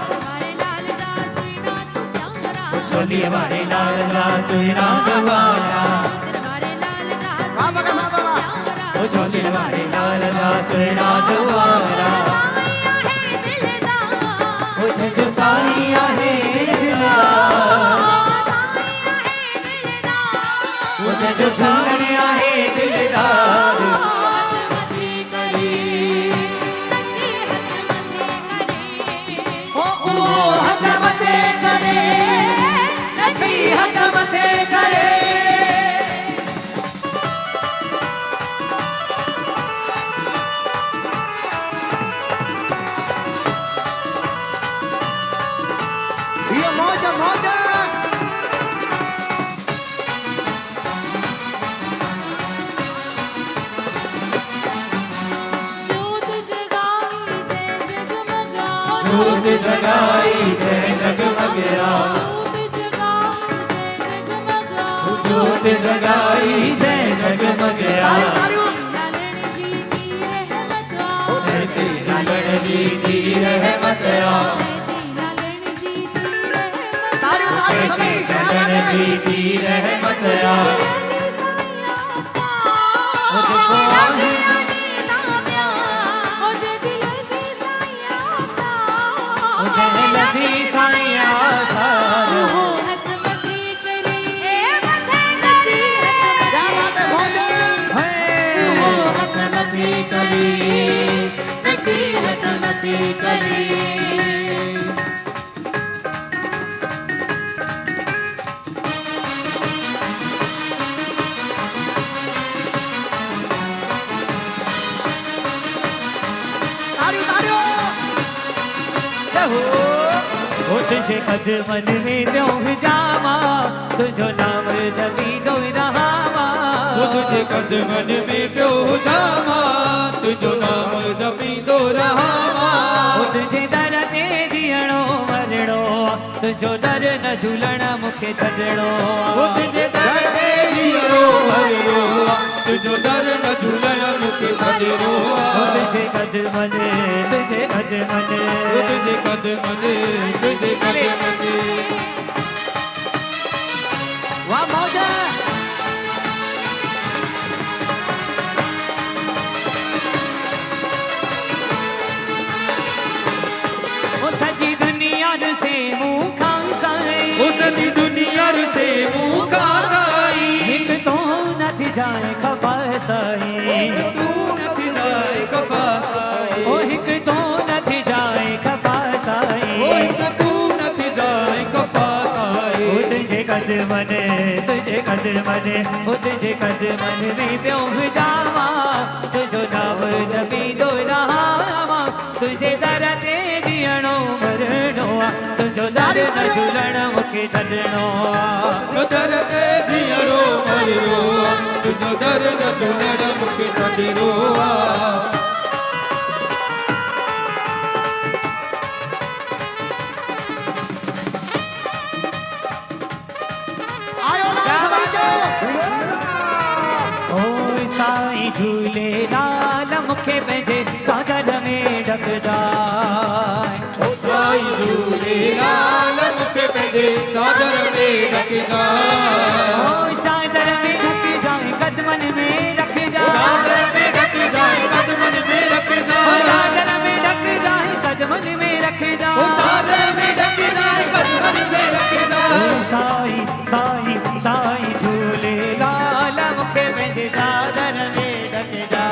हमारे लाल दास वीणा तू प्यारा चोली वाले लाल दास वीणा गवारा, हमारे लाल दास वाह भगत साहब वाह। प्यारा ओ चोली वाले लाल दास वीणा गवारा। साईं आहे दिलदार ओ जय जो साईं आहे दिलदार, साईं आहे दिलदार ओ जय जो साईं आहे दिलदार। हथ मथे करे नची हथ मथे करे ओ हथ मथे करे नची हथ मथे करे। ये मौज मौज। जोत जगाई जय जगमगा जोत जगाई जय जगमगया, जोत जगाई जय जगमगा जोत जगाई जय जगमगया। लालन जी दी रहमत आ लालन जी दी रहमत आ, तारियों तारियों सभी। लालन जी दी रहमत आ। ओ जेको लगे अजीजा प्यार ओ जे लगे साईं आसा ओ जय लगी साईं आसार, ओ हथ मथे करे ए मथे नची क्या बात है मौज। ओ हथ मथे करे नची हथ मथे करे ओ तुझे कदमन में प्योह जावा तुझो नाम जबी दो रहावा ओ तुझे कदमन में प्यो जावा तुझो नाम जपी दो रहावा ओ तुझे दर ते जियणो मरणो तुझो दर न झूलण मूंखे छॾणो ओ तुझे दर ते जियो मरो तुझो दर न झूलण मूंखे छॾणो ओ तुझे कदमन तुझे कदमन ओ तुझे कदमन तुझे कदमन वाह मौज ओ सॼी दुनिया से मुंह खां साईं ओ सॼी दुनिया से मुंह का साई हिकु तो न थी जाए खपा साईं तू नथी जाए कपा साई ओ हिकु तो न थी जाए खपा ओ साईं हिक तू नथी जाए कपा साई ओ तुझे कदमन तुझे कदमन ओ तुझे कदमन में प्यो जावा तुझो नाम जपी दो रहावा तुझे दर ते जियणो मरणो तुझो दर न झूलण मूंखे छॾणो तुझो दर ते जियणो मरणो तुझो दर न झूलण मूंखे छॾणो आयो लाल सभई जो ओ साईं झूलेलाल मूंखे पंहिंजे चादर में ढकजाए ओ साईं झूलेलाल मूंखे पंहिंजे चादर में ढकजा ओ चादर में ढक जाए कदमन में रख जा चादर में ढक जाए कदमन में रखजा ओ चादर में ढक जाए कदमन में रख जा ओ चादर में ढक जाए कदमन में रखजा ओ साईं साईं साईं झूलेलाल मूंखे पंहिंजे चादर में ढक जा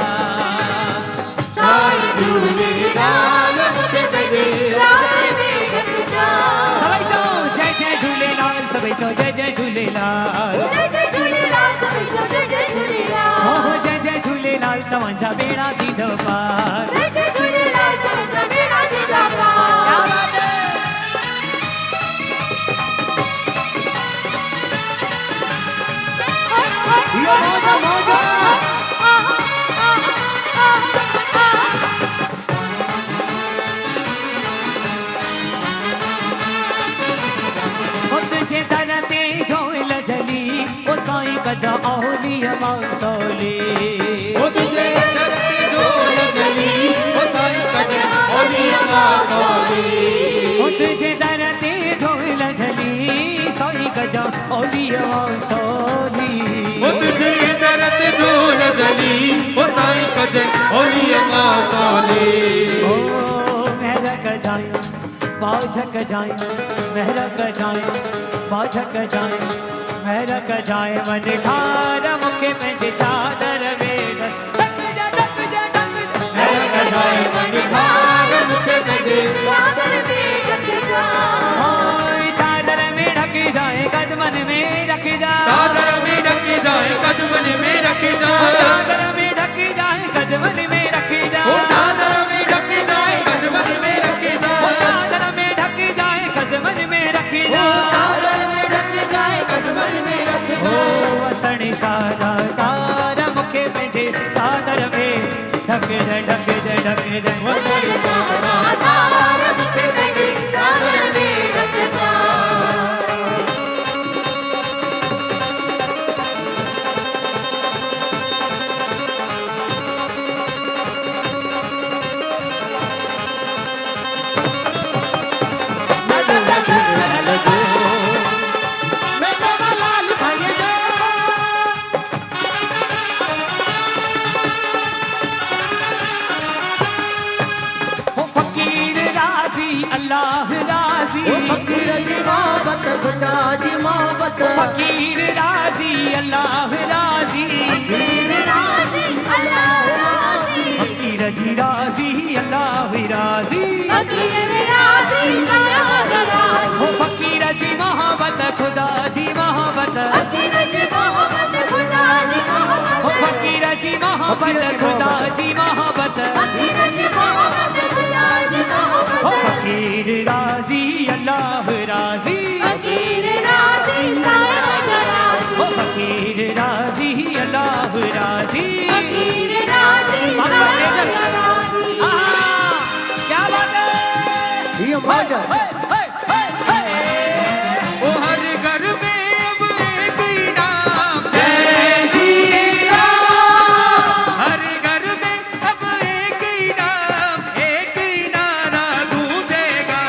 साईं झूलेलाल मूंखे पंहिंजे चादर में ढक जा सभई चओ जय जय झूलेलाल सभई चओ जय जय झूलेलाल जय जय झूलेलाल सभई चओ जय जय झूलेलाल ओ जय जय झूलेलाल तव्हांजा बेड़ा थींदो पार जय जय झूलेलाल सभई चओ बेड़ा थींदा पार यो मौज मौज ओ तुझे दर ते झोल झली ओ साईं कजा औलिया मौसोली ओ तुझे दर ते झोल झली ओ साईं कजा औलिया मौसोली ओ तुझे दर ते झोल झली साईं कजा औलिया मौसोली ओ तुझे दर ते झोल झली ओ साईं कजा औलिया मौसोली ओ महरक जाए बाझक जाए महरक जाए बाझक जाए महरक जाए मन ठार मूंखे पंहिंजे चादर में ढक जा ढक जा ढक जा महरक जाए मन ठार मूंखे पंहिंजे चादर में ढक जा ओए चादर में ढक जाए कदमन में रख जा चादर में ढक जाए कदमन में रखजा चादर में ढक जाए कदमन में रख जा ओ चादर में ढक जाए कदमन में रखजा चादर में ढक जाए कदमन में रख जा चादर में ढक जाए कदमन में रख ओ जा वसण शादा तार मूंखे पंहिंजे चादर में ढक जा ढक जा ढक जा वसण शादा तार मूंखे पंहिंजी चादर में ढक जा लाल सभई जो ओ फकीर राजी अल्लाह राजी फकीर जी मोहब्बत खुदा जी मोहब्बत फकीर राजी अल्लाह राजी फकीर राजी अल्लाह राजी फकीर जी राजी अल्लाह राजी फकीर राजी अल्लाह राजी ओ फकीर जी मोहब्बत खुदा जी मोहब्बत फकीर जी मोहब्बत खुदा जी मोहब्बत ओ फकीर जी मोहब्बत खुदा जी मोहब्बत फकीर जी मोहब्बत खुदा जी ओ मोहब्बत फकीर भजन। ओ हर घर में अब एक ही नाम जय श्री राम। हर घर में अब एक ही नाम, एक ही नारा गूंजेगा।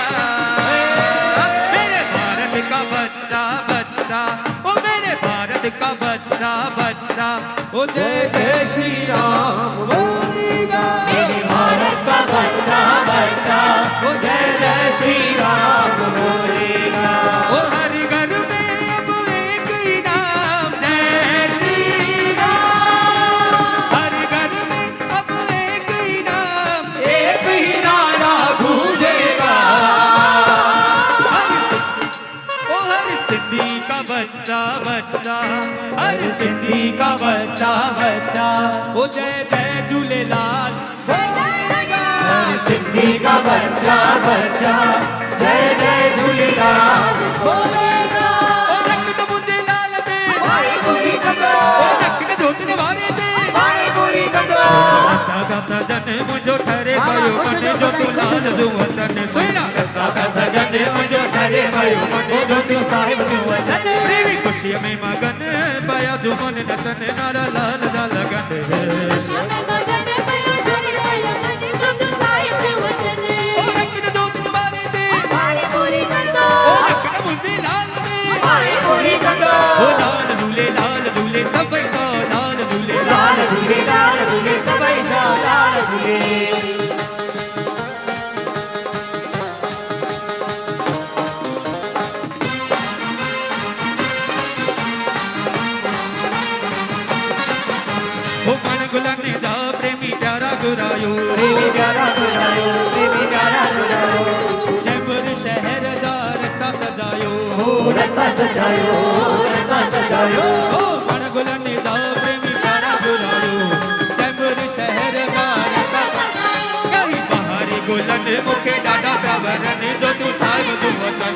मेरे भारत का बच्चा बच्चा, ओ मेरे भारत का बच्चा बच्चा, ओ जय जय श्री राम बोलेगा। मेरे भारत का बच्चा बच्चा वो जय जय श्री राम बोलेगा। ओ हर घर में अब एक ही नाम जय श्री राम। हर घर में अब एक ही नाम, एक ही नारा गूंजेगा। हर सिद्धि का बच्चा बच्चा, हर सिद्धि का बच्चा बच्चा ओ जय जय झूलेलाल बोलेगा। हर सिद्धि का बच्चा बच्चा जय जय झूलेलाल बोलेगा। ओ रक्त मुझे लाल दे, पानी पूरी कटो, ओ रक्त जोत निवारे दे। पानी पूरी कटो। दादा सजन मुझो ठहरे भयो मन जो तू लाल दू वतन सुना। दादा सजन मुझो ठहरे भयो मन जो तू साहिब तू वचन। प्रेमी खुशी में मगन पाया जो मन नचन नारा लाल दा लगन। ओ रक्त जोत निवारे दे, ओ रक्त मुझे लाल दे। पानी पूरी कटो। ओ लाल झूले सब को लाल झूले लाल झूले सबई जा लाल झूले। ओ मन गुलाने जा प्रेमी प्यारा गुरायो। प्रेमी प्यारा गुरायो, प्रेमी प्यारा गुरायो। जयपुर शहर जा रास्ता सजायो। ओ रास्ता सजायो, रास्ता सजायो। ओ मन गुलाने जा प्रेमी प्यारा गुरायो। जयपुर शहर जा रास्ता सजायो। कहीं बाहरी गुलन मुखे डाडा प्यावरन जो तू साहिब तू वचन।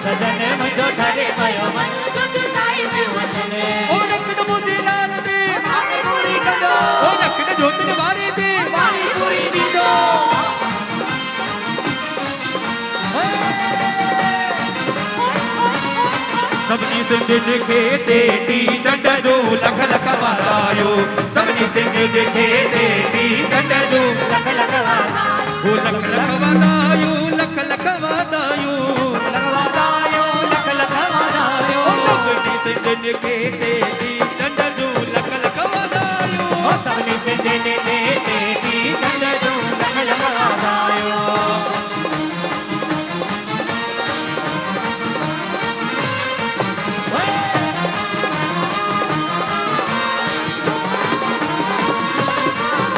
सजन मुझो ठहरे भयो मन ओ रक्त मुझे लाल दे, पानी पूरी कटो। ओ रक्त जोत निवारे दे। पानी पूरी पीटो। सबनी सिंध दिखे चेटी चंड जो लख लख वारायो। सबनी सिंध दिखे चेटी चंड जो लख लख वादायो, ओ लख लख वादायो, लख लख वादायो। वादायो, लख लख वादायो। ओ सबनी सिंध दिखे चेटी चंड जो लख लख वादायो। ओ सबने से देने दे चेती चंद जो लख लख वादायो।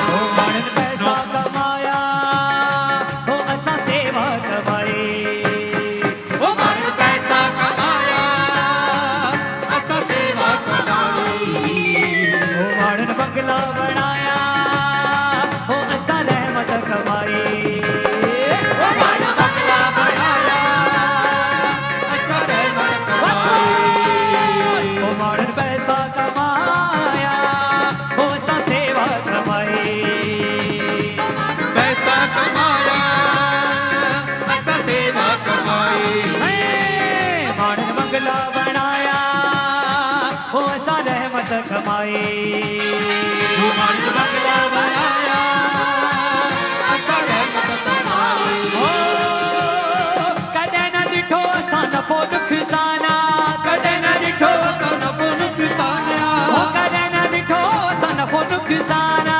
ओ मानन पैसा कमाया, ओ असा सेवा कमाई। ओ मन पैसा कमाया असा सेवा कमाई। ओ मानन बंगला बनाया, ओ असा रहमत कमाई। ओ मन बंगला बनाया असा रहमत कमाई। ओ मानन पैसा कमाया, ओ असा सेवा कमाई। पैसा कमाया असा सेवा कमाई। मानन बंगला बनाया, ओ असा रहमत कमाई। मन बंगला बनाया असा रहमत कमाई। ओ कदे न दिठो असा नफो नुकसाना, कदे न दिठो सन पुनुख सानिया, ओ कदे न दिठो असा नफो नुकसाना।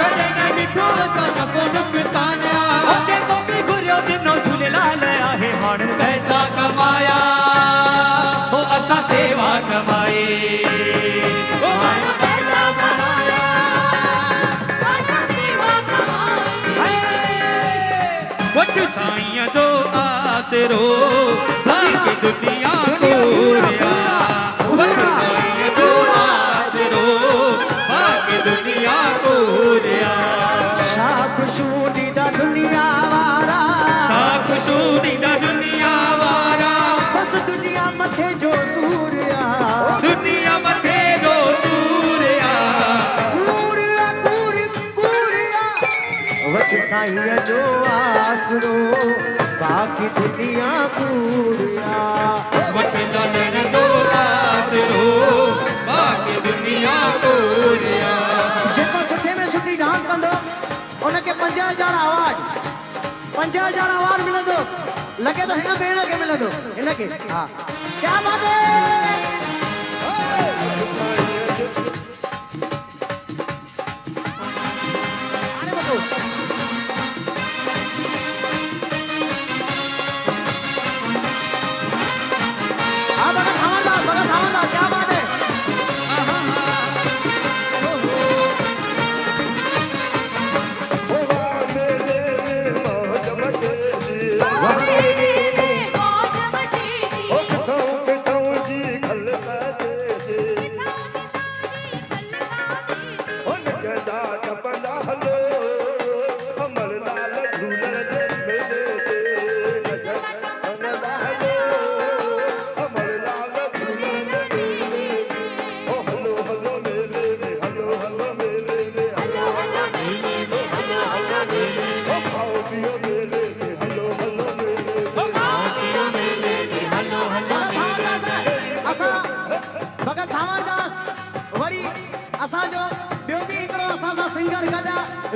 कदे न मिठो सन पुनुख सानिया। ओ जेको बि घुरियो दिनो झूलेलाल आहे। मानन पैसा कमाया ओ असा सेवा कमाई। ओ मन पैसा कमाया वट साईं जो आसरो भाग्य दुनिया को रिया। वट साईं जो आसरो भाग्य दुनिया को रिया। शाख शूनी दा दुनिया वारा, साख सूदी दा दुनिया वारा, बस दुनिया मथे जो सूर्या। दुनिया मथे जो सूर्या। कूड़िया कूड़ कूड़िया, वच साईं जो आसरो बाक़ी दुनिया पूरिया वट चालण जो आसरो बाक़ी दुनिया पूरिया जेको सुठे में सुठी डांस कंदो उनखे 50,000 अवार्ड मिलंदो लगे तो हिन भेण खे मिलंदो हिनखे हा क्या बात है अरे बतो हाँ भगत हवलदार क्या बात है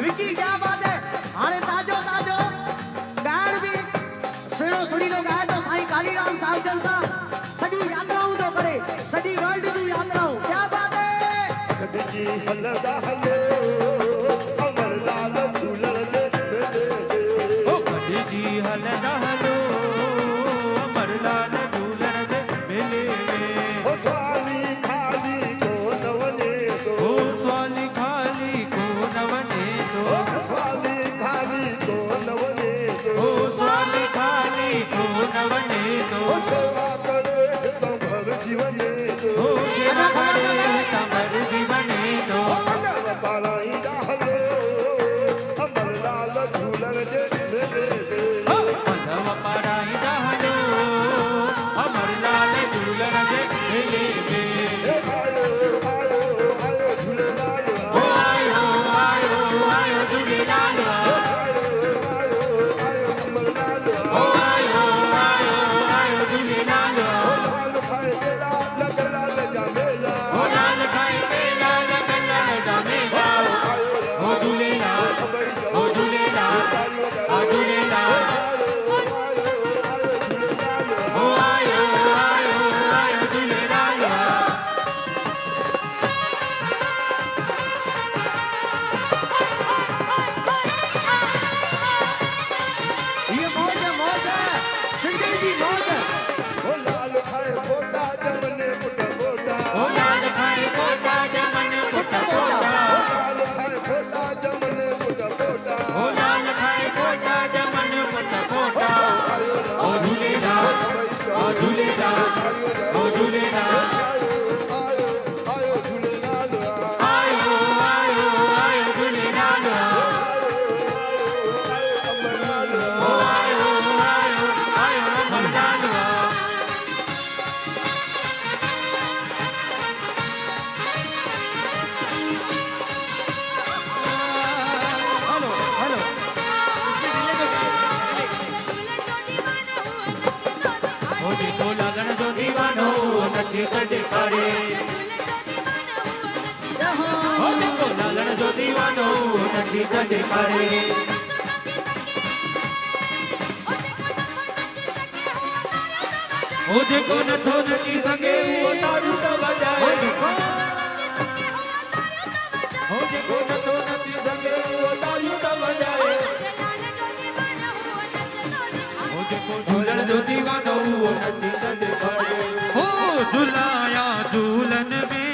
विकी क्या बात है हाणे ताजो गायण भी सुणीलो गाए तो साईं कालीराम साहिब जन सां सॼी यात्राऊं थो करे सॼी वर्ल्ड जूं यात्राऊं क्या बात है गॾिजी हलंदा हलो अमरलाल झूलण जे मेले ते ओ गॾिजी हलंदा हलो अमरलाल झूलण जे मेले में ओ स्वामी खाली कोन वञे थो ओ स्वामी खाली कोन वञे थो ओ स्वामी खाली कोन वञे थो ओ स्वामी खाली कोन वञे थो ओ सेवा करे त घर जी वञे थो ओ सेवा करे तमर जीवने तो अमर पाराईंदा हलो अमरलाल झूलण जे मेले ते पलव पाराईंदा हलो अमरलाल झूलण जे मेले में आयो आयो आयो झूलेलाल ओ आयो आयो आयो झूलेलाल आयो आयो आयो अमरलाल ओ आयो आयो आयो झूलेलाल लाल खाए मेला लगलाल जा मेला ओ लाल खाए मेला लगलाल जा मेला ओ झूलेलाल ओ झूलेलाल आ झूलेलाल ओ आयो आयो आयो झूलेलाल ये मौज सिंधी जी मौज ओ लाल खाए बोटा जमने पुट बोटा ओ लाल खाए कोटा जमन पुट कोटा लाल खाए बोटा जमने पुट बोटा ओ लाल खाए कोटा जमन पुट कोटा ओ झूलेलाल ओ झूलेलाल ओ झूलेलाल आयो आयो झूलेलाल आयो आयो आयो झूलेलाल अमरलाल ओ आयो आयो आयो अमरलाल हेलो ओ जेको लगन जो दीवानो नचे त ॾेखारे ओ जेको लगन जो दीवानो नचे त ॾेखारे ओ जेको नथो नची सघे उहो ताड़ियूं त वॼाए ओ जेको नथो नची सघे उहो ताड़ियूं त वॼाए ओ जेको झूलण जो दीवानो उहो नची त ॾेखारे हो झुलाया झूलन में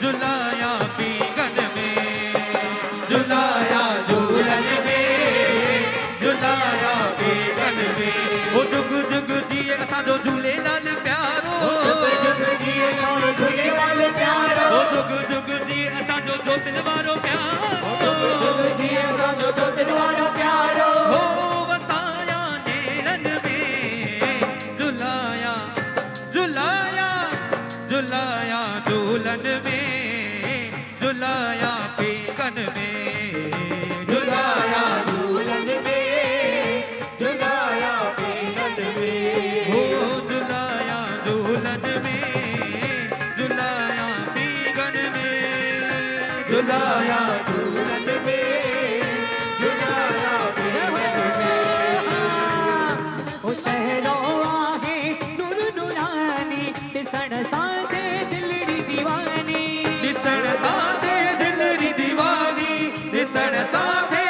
झुलाया पीगन में झुलाया झूलन में झुलाया पीगन में हो जुग जुग जिए असांजो झूलेलाल प्यारो जुग जुग जिए सोनो झूलेलाल प्यारो हो जुग जुग जिए असांजो जोतिन वारो प्यारो जुग जुग जिए सोनो जोतिन वारो प्यारो हो वसाया नेरन में झुलाया झुलाया झुलाया झूलन में झुलाया पीगन में झुलाया झूलन में झुलाया बेलन में ओ चेहरो आहे नूर नूरानी ॾिसण सां ते दिलड़ी दीवानी ॾिसण सां थे दिलरी दीवानी ॾिसण सां थे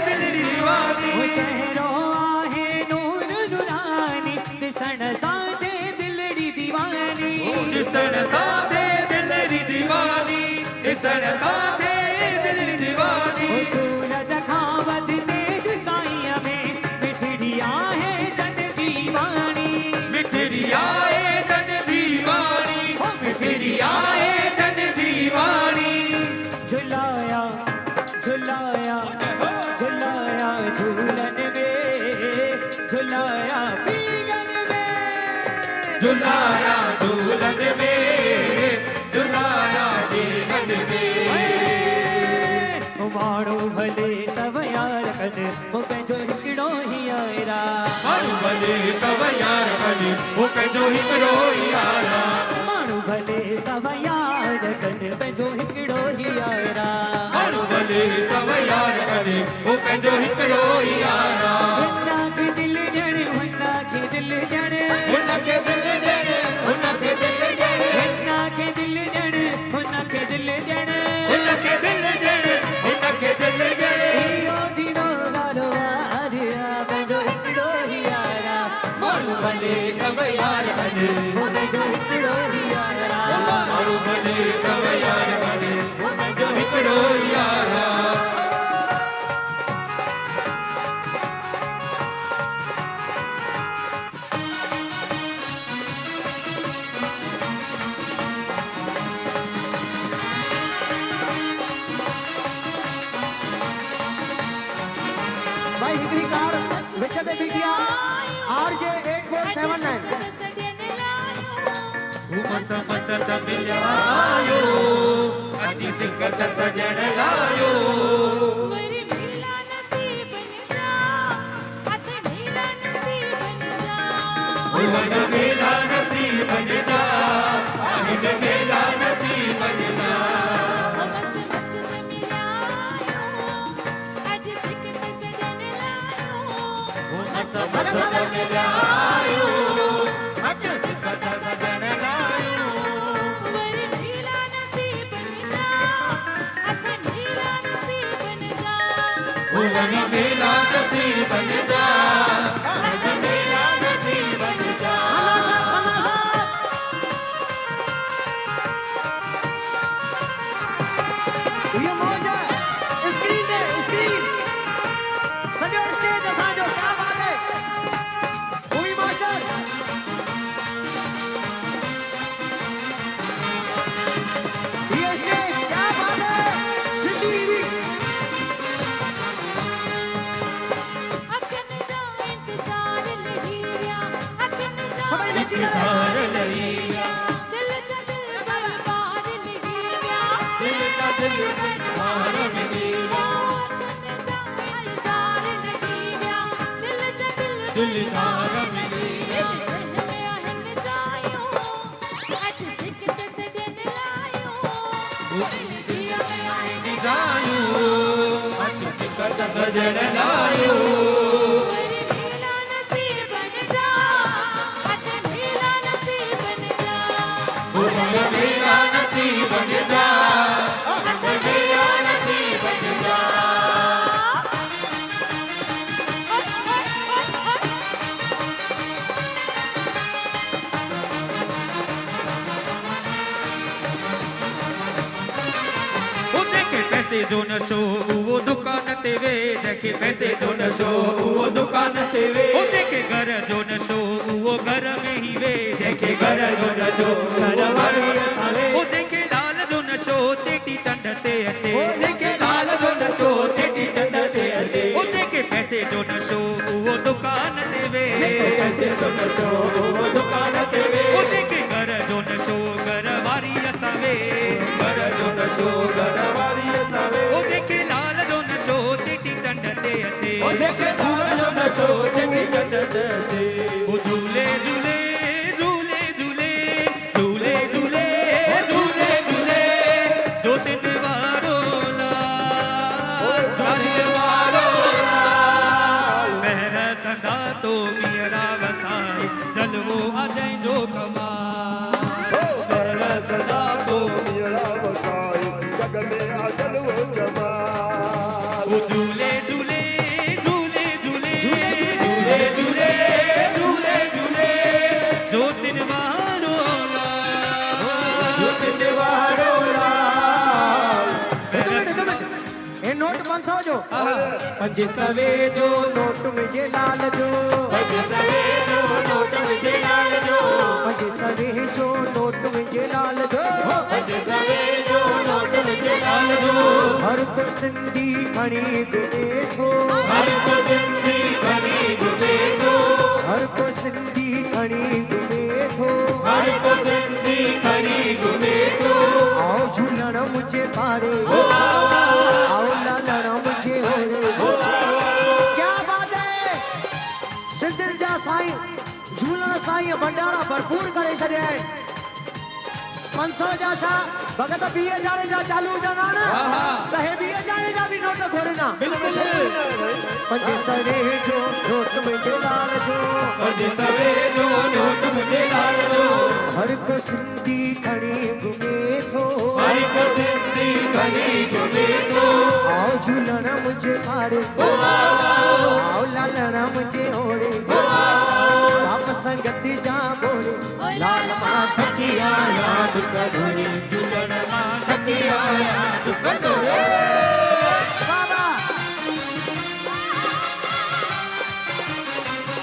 दिलरी दीवानी ओ चेहरो आहे नूर नूरानी ॾिसण सां ते दिलड़ी दीवानी ॾिसण सां थे दिलरी दीवानी ॾिसण सां थे दिलरी दीवानी ओ सूरज खां वध तेज साईं में मिठड़ी आहे जन दीवानी मिठरी आए तन दीवानी मिठरी आए तन दीवानी झुलाया झुलाया झुलाया झूलन में झुलाया पीगन में झुलाया झूलन में झुलाया जीवन में माण्हू भले सभ यार कनि हो पंहिंजो हिकिड़ो ही आयरा माण्हू भले सभ यार कनि हो कंहिंजो हिकिड़ो ई यारा माण्हू भले सभ यार कनि पंहिंजो हिकिड़ो ही आयरा माण्हू भले सभ यार कनि हो कंहिंजो हिकिड़ो ई यारा हुना खे दिल ॾियण हुना खे दिल ॾियण हुनखे दिल ॾियण हुनखे दिल ॾियण हुना खे दिल ॾियण हुना खे दिल ॾियण हुनखे दिल ॾियण हुनखे दिल ॾियण इहो दीनो ॾाढो वारिया पंहिंजो हिकिड़ो ही आयरा माण्हू भले सभ यार कनि हो पंहिंजो हिकिड़ो ही आयरा माण्हू भले सभ यार कनि हो कंहिंजो हिकिड़ो ई यारा भाई हिकिड़ी कार विच में बीठी आहे RJ 8479 मस मसत मिलायो अची सिकत सजण लायो वरी मिला नसीब जा अत मिला नसीब जा भुवन मेला नसीब जा आहिद मेला नसीब जा मस मस्त मिलायो अज सिकत सजन लायो मस मसत मिलायो अची सिकत सजण लायो वरी मिला नसीब जा अत मिला नसीब जा भुवन मेला नसीब जा आहिद मेला नसीब जा इहो मौज स्क्रीन ते स्क्रीन सॼो स्टेज असांजो क्या बात है हुई मास्टर ये स्टेज क्या बात है सिटी वीक्स अखन जा इंतजार लगी गया अखन जा सभई नची करे इंतजार लही दिल जा दिल बर्बाद लगी गया दिल का दिल बाहर लगी इंतजार लगी गया दिल जा दिल दिल बाहर लगी जायो अची सिकत सजण लायो भुवन मेला नसीब जा आहिद मेला नसीब जा जंहिंखे पैसे जो नशो उहो दुकान ते वे जंहिंखे पैसे जो नशो उहो दुकान ते वे जंहिंखे घर जो नशो उहो घर में ई वे जंहिंखे घर जो नशो घर वारी सावे जंहिंखे लाल जो नशो चेटी चंड ते अचे जंहिंखे लाल जो नशो चेटी चंड ते अचे जंहिंखे पैसे जो नशो उहो दुकान ते वे पैसे जो नशो उहो दुकान ते वे जंहिंखे घर जो नशो घर वारी असावे घर जो नशो घर वारी असावे जंहिंखे लाल जो नशो चेटी चंड ते अचे जंहिंखे लाल जो नशो चेटी चंड ते अचे झूले झूले झूले झूले झूले झूले झूले झूले जो दिन वारो ला सदा तो मीरा वसाए जलवो अजय जो कमाए शहर सदा तो मेरा वसाई जग में आजल वो जमाल वो झूले झूले झूले झूले झूले झूले झूले झूले जो दिन मारो तिलवारो लाल ए नोट 500 जो पंज सवे जो नोट मुझे लाल जो पंज सवे जो नोट मुझे लाल जो पंज सवे जो नोट मुझे लाल जो पंज सवे जो नोट मुझे लाल जो हर को सिंधी खणी गुने थो हर को सिंधी खणी गुने थो हर को सिंधी खणी गुने थो हर को सिंधी खणी गुने थो आओ झूलण मुझे पारे आओ लालण मुझे ओरे क्या बात है सिंधियुनि जा साईं झूलण साईं भंडारा भरपूर करे छॾिया आहिनि 500 जा छा भगत 20,000 जा चालू हुजंदा न त हे 20,000 जा बि नोट घुरना पंज सवे जो नोट मुंहिंजे लाल जो पंज सवे जो नोट मुझे लाल जो हर को सिंधी खणी घुमे थो हर को सिंधी खणी गुने थो आओ झूलण मुझे पारे आओ लालण मुझे ओरे बाप संगति जा बोरे लाल मां थकिया याद करोड़े झूलण मां थकिया याद करोड़े बाबा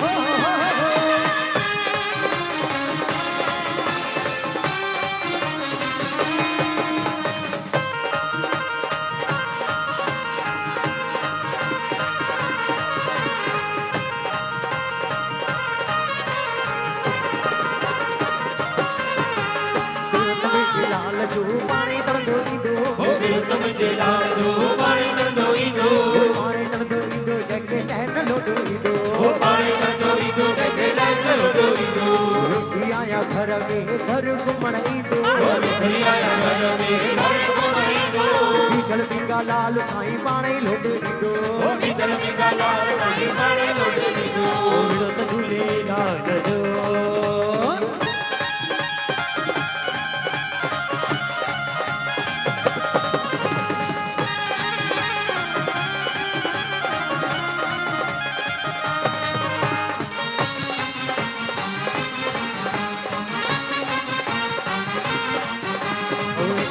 हो हो हो हो लाल जो पानी तड़दो ईंदो हो विरुद्ध मुझे लाल जो पाणी दर्दो ईंदो पानी तड़दो ईंदो जंहिंखे टहन लोॾो ईंदो हो पाणी दर्दो ईंदो जंहिंखे लाल लोॾो ईंदो रोटी आया घर में घर घुमण ईंदो हरी आया घर में घर घुमण ईंदो बीठल बींगा लाल साईं पाणे ई लोॾो ईंदो बीठल बीठा लाल साईं पाणी लोॾो ईंदो विड़ो झूलेलाल जो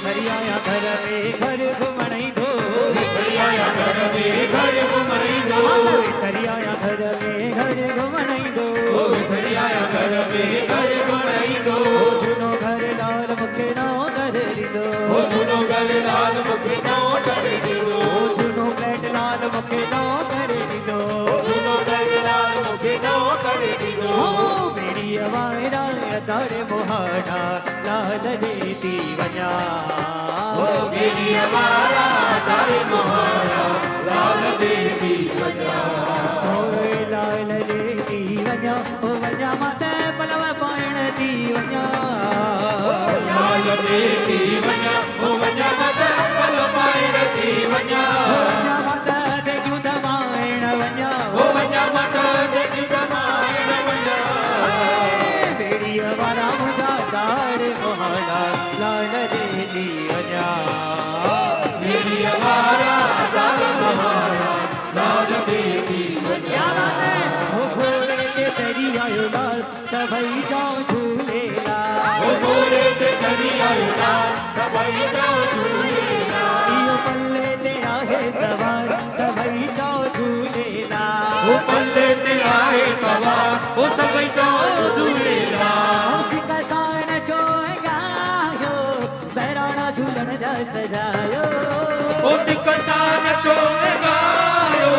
हरी आया घर में घर घुमण ईंदो हरी आया घर में घर घुमण ईंदो हरी आया घर में घर घुमण ईंदो हरी आया घर में घर घुमण ईंदो झूनो घर लाल मूंखे न घर ॾींदो हो झूनो घर लाल मूंखे न घर ॾींदो झूनो फ्लैट लाल मूंखे न घर ॾींदो झूनो घर लाल मूंखे न घर ॾींदो मेरी अवारा तारे मोहाना लाल देती वञा मेरी अवारा तारे मोहरा लाल देवी वजा ओए लाल देती वञा ओ वञा माता पलव पाइण थी वञा लाल देवी वजा ओ वजा मत पल पाइण थी वजा वञा माता देखूं दमाइण वञा ओ वजा मत देखी दमाइण वजा मेरी अवारा मुझा तारे मोहाना लाल देती वञा मेरी अवारा तारे मोहरा लाल देवी वजा हो घोड़े ते चढ़ी आयो लाल सभई जाओ झूलेलाल ओ घोड़े ते चढ़ी आयो लाल सभई जाओ झूलेलाल इहो पल्ले ते आहे सवार सभई जाओ झूलेलाल ओ पल्ले ते आए सवार ओ सभई जाओ झूलेलाल सिक साण जो गायो बहिराणा झूलण जा सजायो ओ सिक सान चो गायो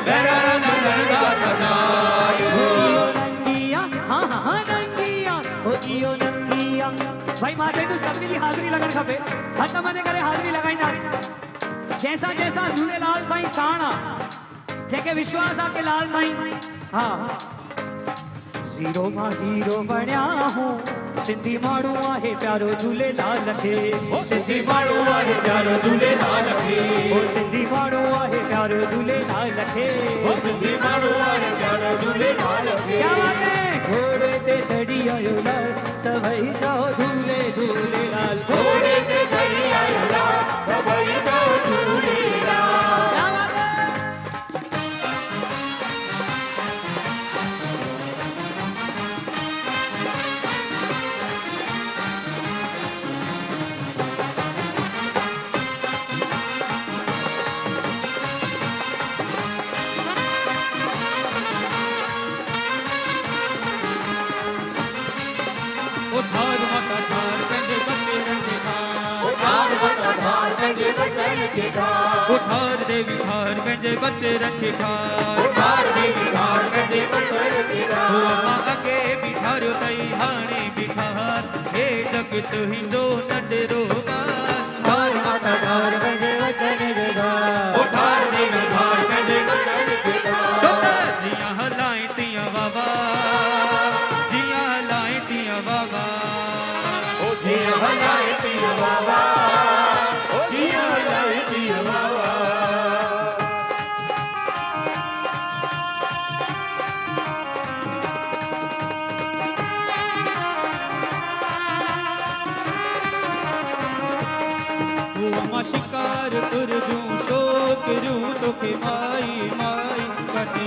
बहिराणा झूलण जा सजायो इहो नंगिया हाँ हाँ हाँ नंगिया ओ इहो नंगिया भाई मां चई तूं सभिनी जी हाज़िरी लॻणु खपे हथ मथे करे हाज़िरी लॻाईंदासीं जैसा जैसा झूलेलाल साईं साण आहे जेके विश्वास आहे कि लाल साईं हा ज़ीरो मां हीरो बणिया हूं सिंधी माण्हू आहे प्यारो झूलेलाल खे ओ सिंधी माण्हू आहे प्यारो झूलेलाल खे ओ सिंधी माण्हू आहे प्यारो झूलेलाल खे ओ सिंधी माण्हू आहे प्यारो झूलेलाल पंहिंजे बचन खे ठार उठार देवी ठार पंहिंजे बचन खे ठार उठार देवी ठार पंहिंजे बचन खे ठार मां अॻे बि ठारियो अथई हाणे बि ठार हे जगत हिंदो नंढड़ो ॿार ठार माता ठार पंहिंजे बचन खे ठार उठार देवी ठार पंहिंजे बचन खे ठार सुत जियां हलाए तीअं बाबा जियां हलाए तीअं बाबा जियां हलाए पियो बाबा जियां हलाए पियो बाबा मां शिकार तुर जूं छोकिरियूं तोखे माई माई कटे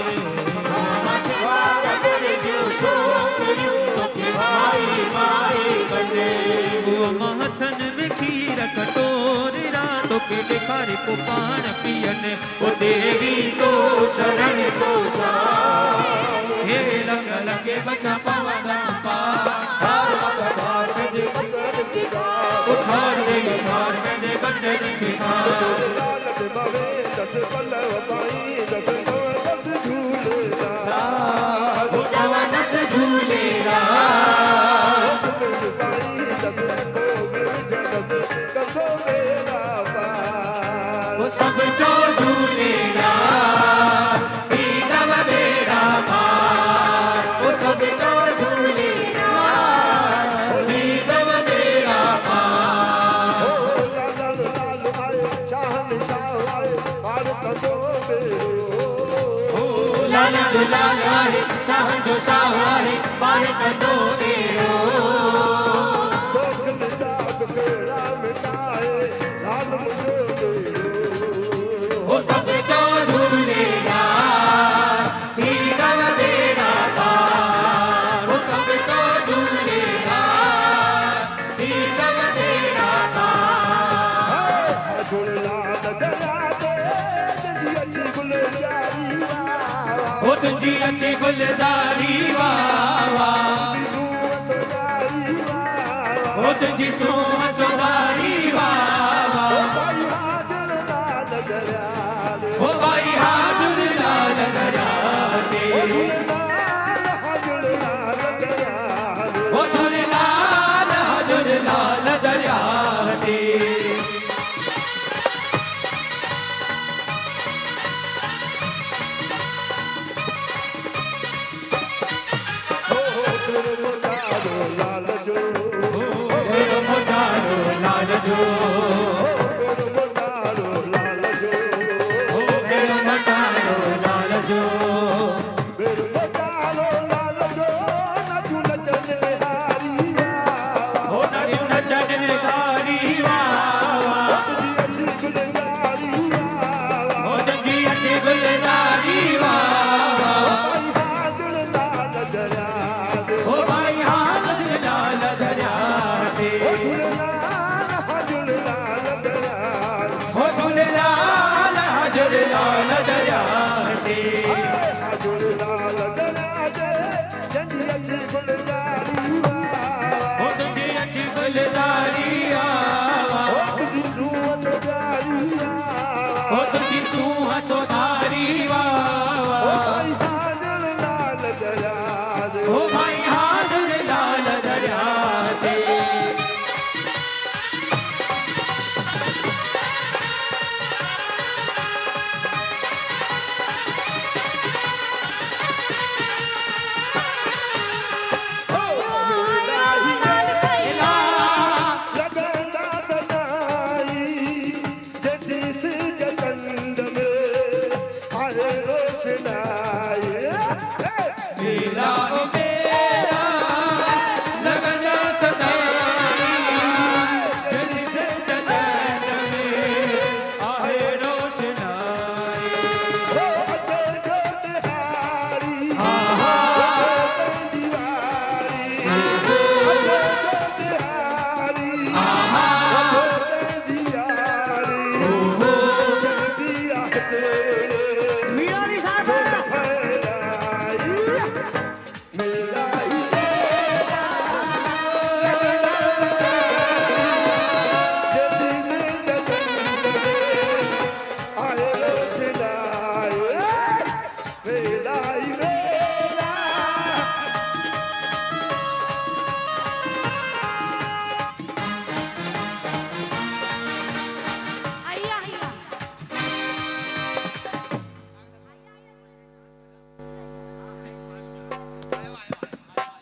मां हथनि में खीर कटोरा तोखे ॾेखारे को पाण पीअनि ओ देवी तो शरण तो हे लॻ लॻे बचा पवंदा ठार माता ठार पंहिंजे बचन खे ठार उठार देवी ठार पंहिंजे बचन खे ठार लाल बाबे दस पल्लव पाई दस दस झूलेलाल चवनस झूलेरा पाई दस को दस कसो मेरा पार वो सब जो झूलेरा दीनव बेड़ा पार वो सब जो झूलेरा दीनव बेड़ा पार लाल लाल आए शाहन शाह आए भारत दो मेरो लाल दुलाल आहे शाह जो शाह आहे बार कंदो बेड़ो दोख निजात बेड़ा मिटाए लाल मुझे वो सब जो झूलेरा दीनव बेड़ा पार वो सब जो झूलेरा दीनव बेड़ा पार झूलेलाल दया दे जंजी अची गुल जारी ओ तुंहिंजी अची गुलज़ारी वाह वाह ओ तुंहिंजी सूंह सुधारी वाह वाह ओ भाई हाजुर लाल दरिया ते ओ तुर लाल हाजुर लाल दरिया ते लाल जो मेरो मोजारो लाल जो लाल जो मेरो मोजारो लाल जो बेर बचालो लाल जो नचु नचन बिहारी ओ नरियूं नचन निगारी वाह वाह अची गुलजारी ओ तुंहिंजी अची गुलज़ारी वाह वाह हाजुर लाल दरिया ओ भाई हाजुर लाल दरिया ते हाजुर लाल दरिया ओ झूलेलाल हाजुर लाल दरिया ते हाजुर लाल दरिया जंजी अची गुलजारी ओ तुंहिंजी अची गुलज़ारी वाह ओ तुंहिंजी सूंह सोधारी वाह वाह ओ भाई हाजुर लाल दरिया ते रोशनाई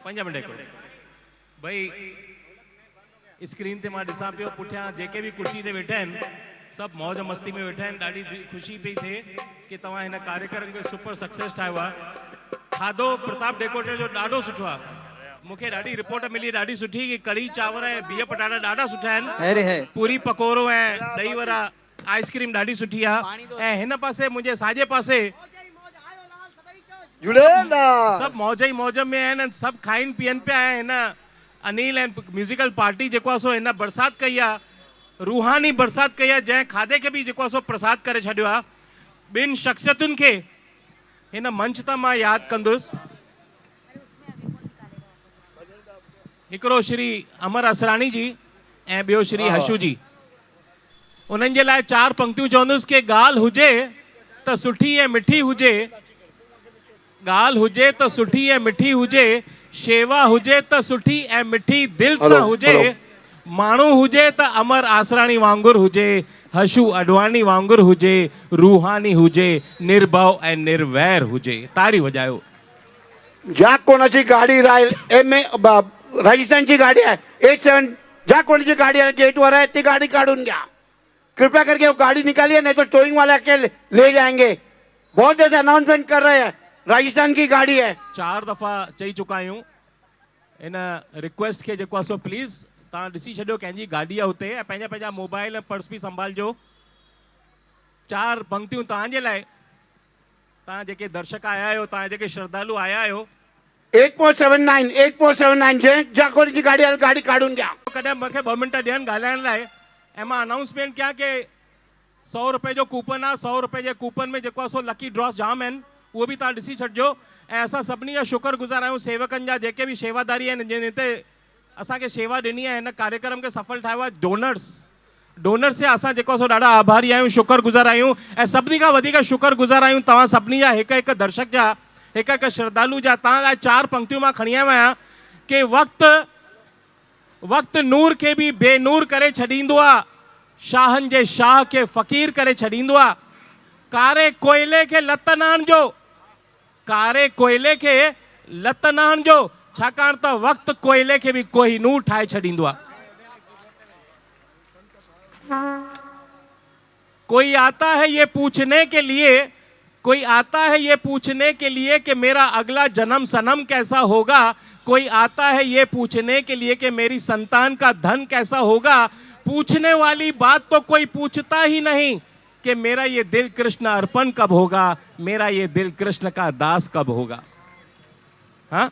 5 मिंट हिकिड़ो भाई स्क्रीन ते मां ॾिसां पियो पुठियां जेके बि कुर्सी ते वेठा आहिनि सभु मौज मस्ती में वेठा आहिनि ॾाढी ख़ुशी पई थिए कि तव्हां हिन कार्यक्रम खे सुपर सक्सेस ठाहियो आहे खाधो प्रताप डेकोरेटर जो ॾाढो सुठो आहे मूंखे ॾाढी रिपोर्ट मिली ॾाढी सुठी कि कढ़ी चांवर ऐं बिह पटाटा ॾाढा सुठा आहिनि पूरी पकोड़ो ऐं ॾही वड़ा आइस्क्रीम ॾाढी सुठी आहे ऐं हिन पासे मुंहिंजे साॼे पासे झूलेलाल सभु मौज ई मौज में आहिनि ऐं सभु खाइनि पीअनि पिया ऐं हिन अनिल ऐं म्यूज़िकल पार्टी जेको आहे सो हिन बरसाति कई आहे रूहानी बरसाति कई आहे जंहिं खाधे खे बि जेको आहे सो प्रसाद करे छॾियो आहे ॿिनि शख़्सियतुनि खे हिन मंच तां मां यादि कंदुसि हिकिड़ो श्री अमर असरानी जी ऐं ॿियो श्री हशू जी उन्हनि जे लाइ 4 पंक्तियूं चवंदुसि कि ॻाल्हि हुजे त सुठी ऐं मिठी हुजे ॻाल्हि हुजे त सुठी ऐं मिठी हुजे शेवा हुजे त सुठी ऐं मिठी दिलि सां हुजे माण्हू हुजे त अमर आसराणी वांगुरु हुजे हशू अडवाणी वांगुरु हुजे रूहानी हुजे निर्भव ऐं निर्वैर हुजे ताड़ी वजायो ज्या कोणाची गाडी राहील राजस्थानची गाडी आहे 87 ज्या कोणाची गाडी आहे गेटवर आहे ती गाडी काढून घ्या कृपया करके वो गाड़ी निकालिए नहीं तो टोइंग वाला के ले जाएंगे बहुत देर से अनाउंसमेंट कर रहे हैं राजस्थान की गाड़ी है 4 दफ़ा चई चुका आहियूं इन रिक्वेस्ट खे जेको आहे सो प्लीज़ तव्हां ॾिसी छॾियो कंहिंजी गाॾी आहे हुते ऐं पंहिंजा पंहिंजा मोबाइल ऐं पर्स बि संभालजो 4 पंक्तियूं तव्हांजे लाइ तव्हां जेके दर्शक आया आहियो तव्हां जेके श्रद्धालु आया आहियो 8479 ज्या कोणाची गाडी आहे गाडी काढून घ्या कॾहिं मूंखे 2 मिंट ॾियनि ॻाल्हाइण लाइ ऐं मां अनाउंसमेंट कयां कि 100 रुपए जो कूपन आहे 100 रुपए जे कूपन में जेको आहे सो लकी ड्रॉस जाम आहिनि उहो बि तव्हां ॾिसी छॾिजो ऐं असां सभिनी जा शुक्रगुज़ार आहियूं सेवकनि जा जेके बि शेवादारी आहिनि जिन हिते असांखे शेवा ॾिनी आहे हिन कार्यक्रम खे सफल ठाहियो आहे डोनर्स से असां जेको सो ॾाढा आभारी आहियूं शुक्रगुज़ार आहियूं ऐं सभिनी खां वधीक शुक्रगुज़ार आहियूं तव्हां सभिनी जा हिकु दर्शक जा हिकु श्रद्धालु जा तव्हां लाइ 4 पंक्तियूं मां खणी आयो आहियां कि वक़्तु नूर खे बि बेनूर करे छॾींदो आहे शाहनि जे शाह खे फ़क़ीर करे छॾींदो आहे कारे कोयले खे लत न हणिजो कारे कोयले खे लत न हणिजो छाकाणि त वक़्तु कोयले खे बि कोहिनूर ठाहे छॾींदो आहे कोई आता है ये पूछने के लिए कि मेरा अगला जन्म सनम कैसा होगा कोई आता है ये पूछने के लिए कि मेरी संतान का धन कैसा होगा पूछने वाली बात तो कोई पूछता ही नहीं कि मेरा ये दिल कृष्ण अर्पण कब होगा मेरा ये दिल कृष्ण का दास कब होगा हाँ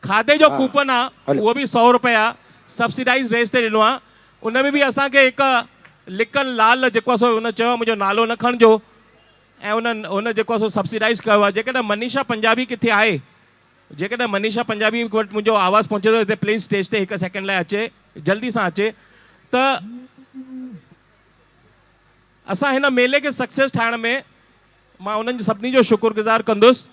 खाधे जो कूपन आहे वो भी 100 रुपया सब्सिडाइज रेस ते ॾिनो आहे उन में भी असांखे हिकु लिकल लाल जेको आहे सो उन चयो मुंहिंजो नालो न खणिजो ऐं उन जेको आहे सो सब्सिडाइज़ कयो आहे जेकॾहिं मनीषा पंजाबी किथे आहे जेकॾहिं मनीषा पंजाबी वटि मुंहिंजो आवाज़ु पहुचे थो हिते प्लीज़ स्टेज ते 1 सेकेंड लाइ अचे जल्दी सां अचे त असां हिन मेले खे सक्सेस ठाहिण में मां उन्हनि सभिनी जो शुक्रगुज़ार कंदुसि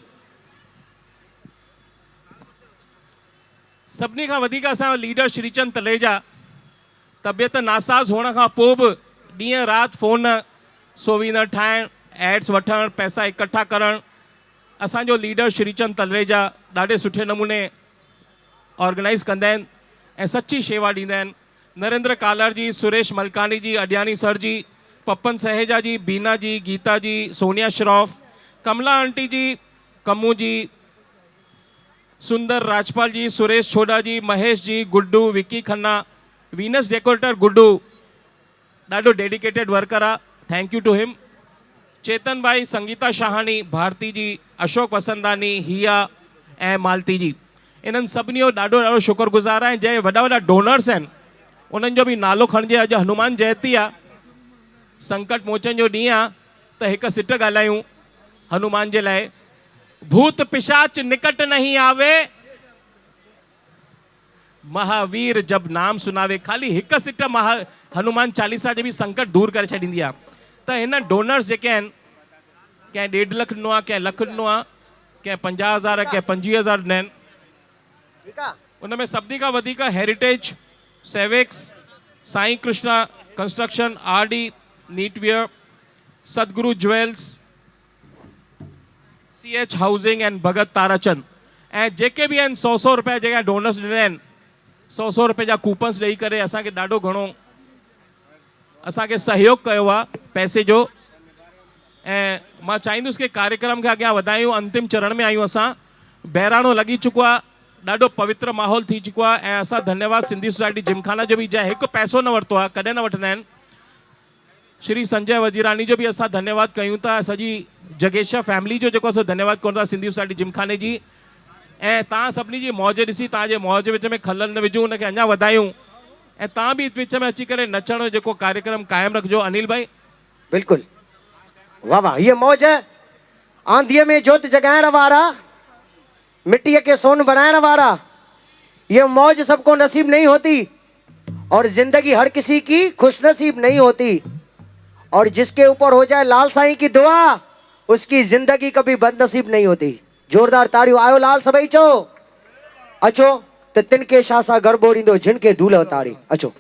सभिनी खां वधीक असांजो लीडर श्रीचंद तलेजा तबियत नासाज़ हुअण खां पोइ बि ॾींहं राति फ़ोन सोवीनर ठाहिण एड्स वठणु पैसा इकट्ठा करणु असांजो लीडर श्रीचंद तलेजा ॾाढे सुठे नमूने ऑर्गेनाइज़ कंदा आहिनि ऐं सची शेवा ॾींदा आहिनि नरेंद्र कालर जी सुरेश मलकानी जी अडियानी सर जी पपन सहेजा जी बीना जी गीता जी सोनिया श्रॉफ कमला आंटी जी कमू जी सुंदर राजपाल जी सुरेश छोडा जी महेश जी गुड्डू विकी खन्ना वीनस डेकोरेटर गुड्डू ॾाढो डेडिकेटेड वर्कर आहे थैंक यू टू हिम चेतन भाई संगीता शाहानी भारती जी अशोक वसंदानी हिया ऐं मालती जी इन्हनि सभिनी जो ॾाढो ॾाढो शुक्रगुज़ार आहे जंहिं वॾा वॾा डोनर्स आहिनि उन्हनि जो बि नालो खणिजे अॼु हनुमान जयंती आहे संकट मोचन जो ॾींहुं आहे त हिकु सिट ॻाल्हायूं हनुमान जे लाइ भूत पिशाच निकट नहीं आवे महावीर जब नाम सुनावे खाली हिकु सिट हनुमान चालीसा जे बि संकट दूर करे छॾींदी आहे त हिन डोनर्स जेके आहिनि कंहिं 1.5 लख ॾिनो आहे कंहिं लख ॾिनो आहे कंहिं 50,000 कंहिं 25,000 ॾिना आहिनि उन में सभिनी खां वधीक हेरिटेज सेविक्स Sai Krishna construction RD knitwear Sadguru jewels CH housing and Bhagat Tarachand ऐं जेके बि आहिनि 100 रुपया जेका डोनर्स ॾिना आहिनि 100 रुपए जा कूपन्स ॾेई करे असांखे ॾाढो घणो असांखे सहयोग कयो आहे पैसे जो। ऐं मां चाहींदुसि कि कार्यक्रम खे अॻियां वधायूं। अंतिम चरण में आहियूं असां, बहिराणो लॻी चुको आहे, ॾाढो पवित्र माहौल थी चुको आहे ऐं असां धन्यवाद सिंधी सोसाइटी जिमखाना जो बि जंहिं हिकु पैसो न वरितो आहे, कॾहिं न वठंदा आहिनि। श्री संजय वजीरानी जो बि असां धन्यवाद कयूं था, सॼी जगेशा फैमिली जो जेको असां धन्यवाद कयूं था सिंधी सोसाइटी जिमखाने जी। ऐं तव्हां सभिनी जी मौज ॾिसी तव्हांजे मौज विच में खलल न विझूं, हुनखे अञा वधायूं ऐं तव्हां बि विच में अची करे नचण जो जेको कार्यक्रम क़ाइमु रखिजो। अनिल भाई बिल्कुलु, वाह वाह, ये मौज है। आंधीअ में जोत जगाइण वारा, मिट्टी के सोन बनाने वाला, ये मौज सबको नसीब नहीं होती और जिंदगी हर किसी की खुश नसीब नहीं होती। और जिसके ऊपर हो जाए लाल साईं की दुआ, उसकी जिंदगी कभी बदनसीब नहीं होती। जोरदार ताड़ियों। आयो लाल सभई चो अचो त तिनके शासा गरबो ॾींदो जिनके दूल्हो ताड़ी। अचो।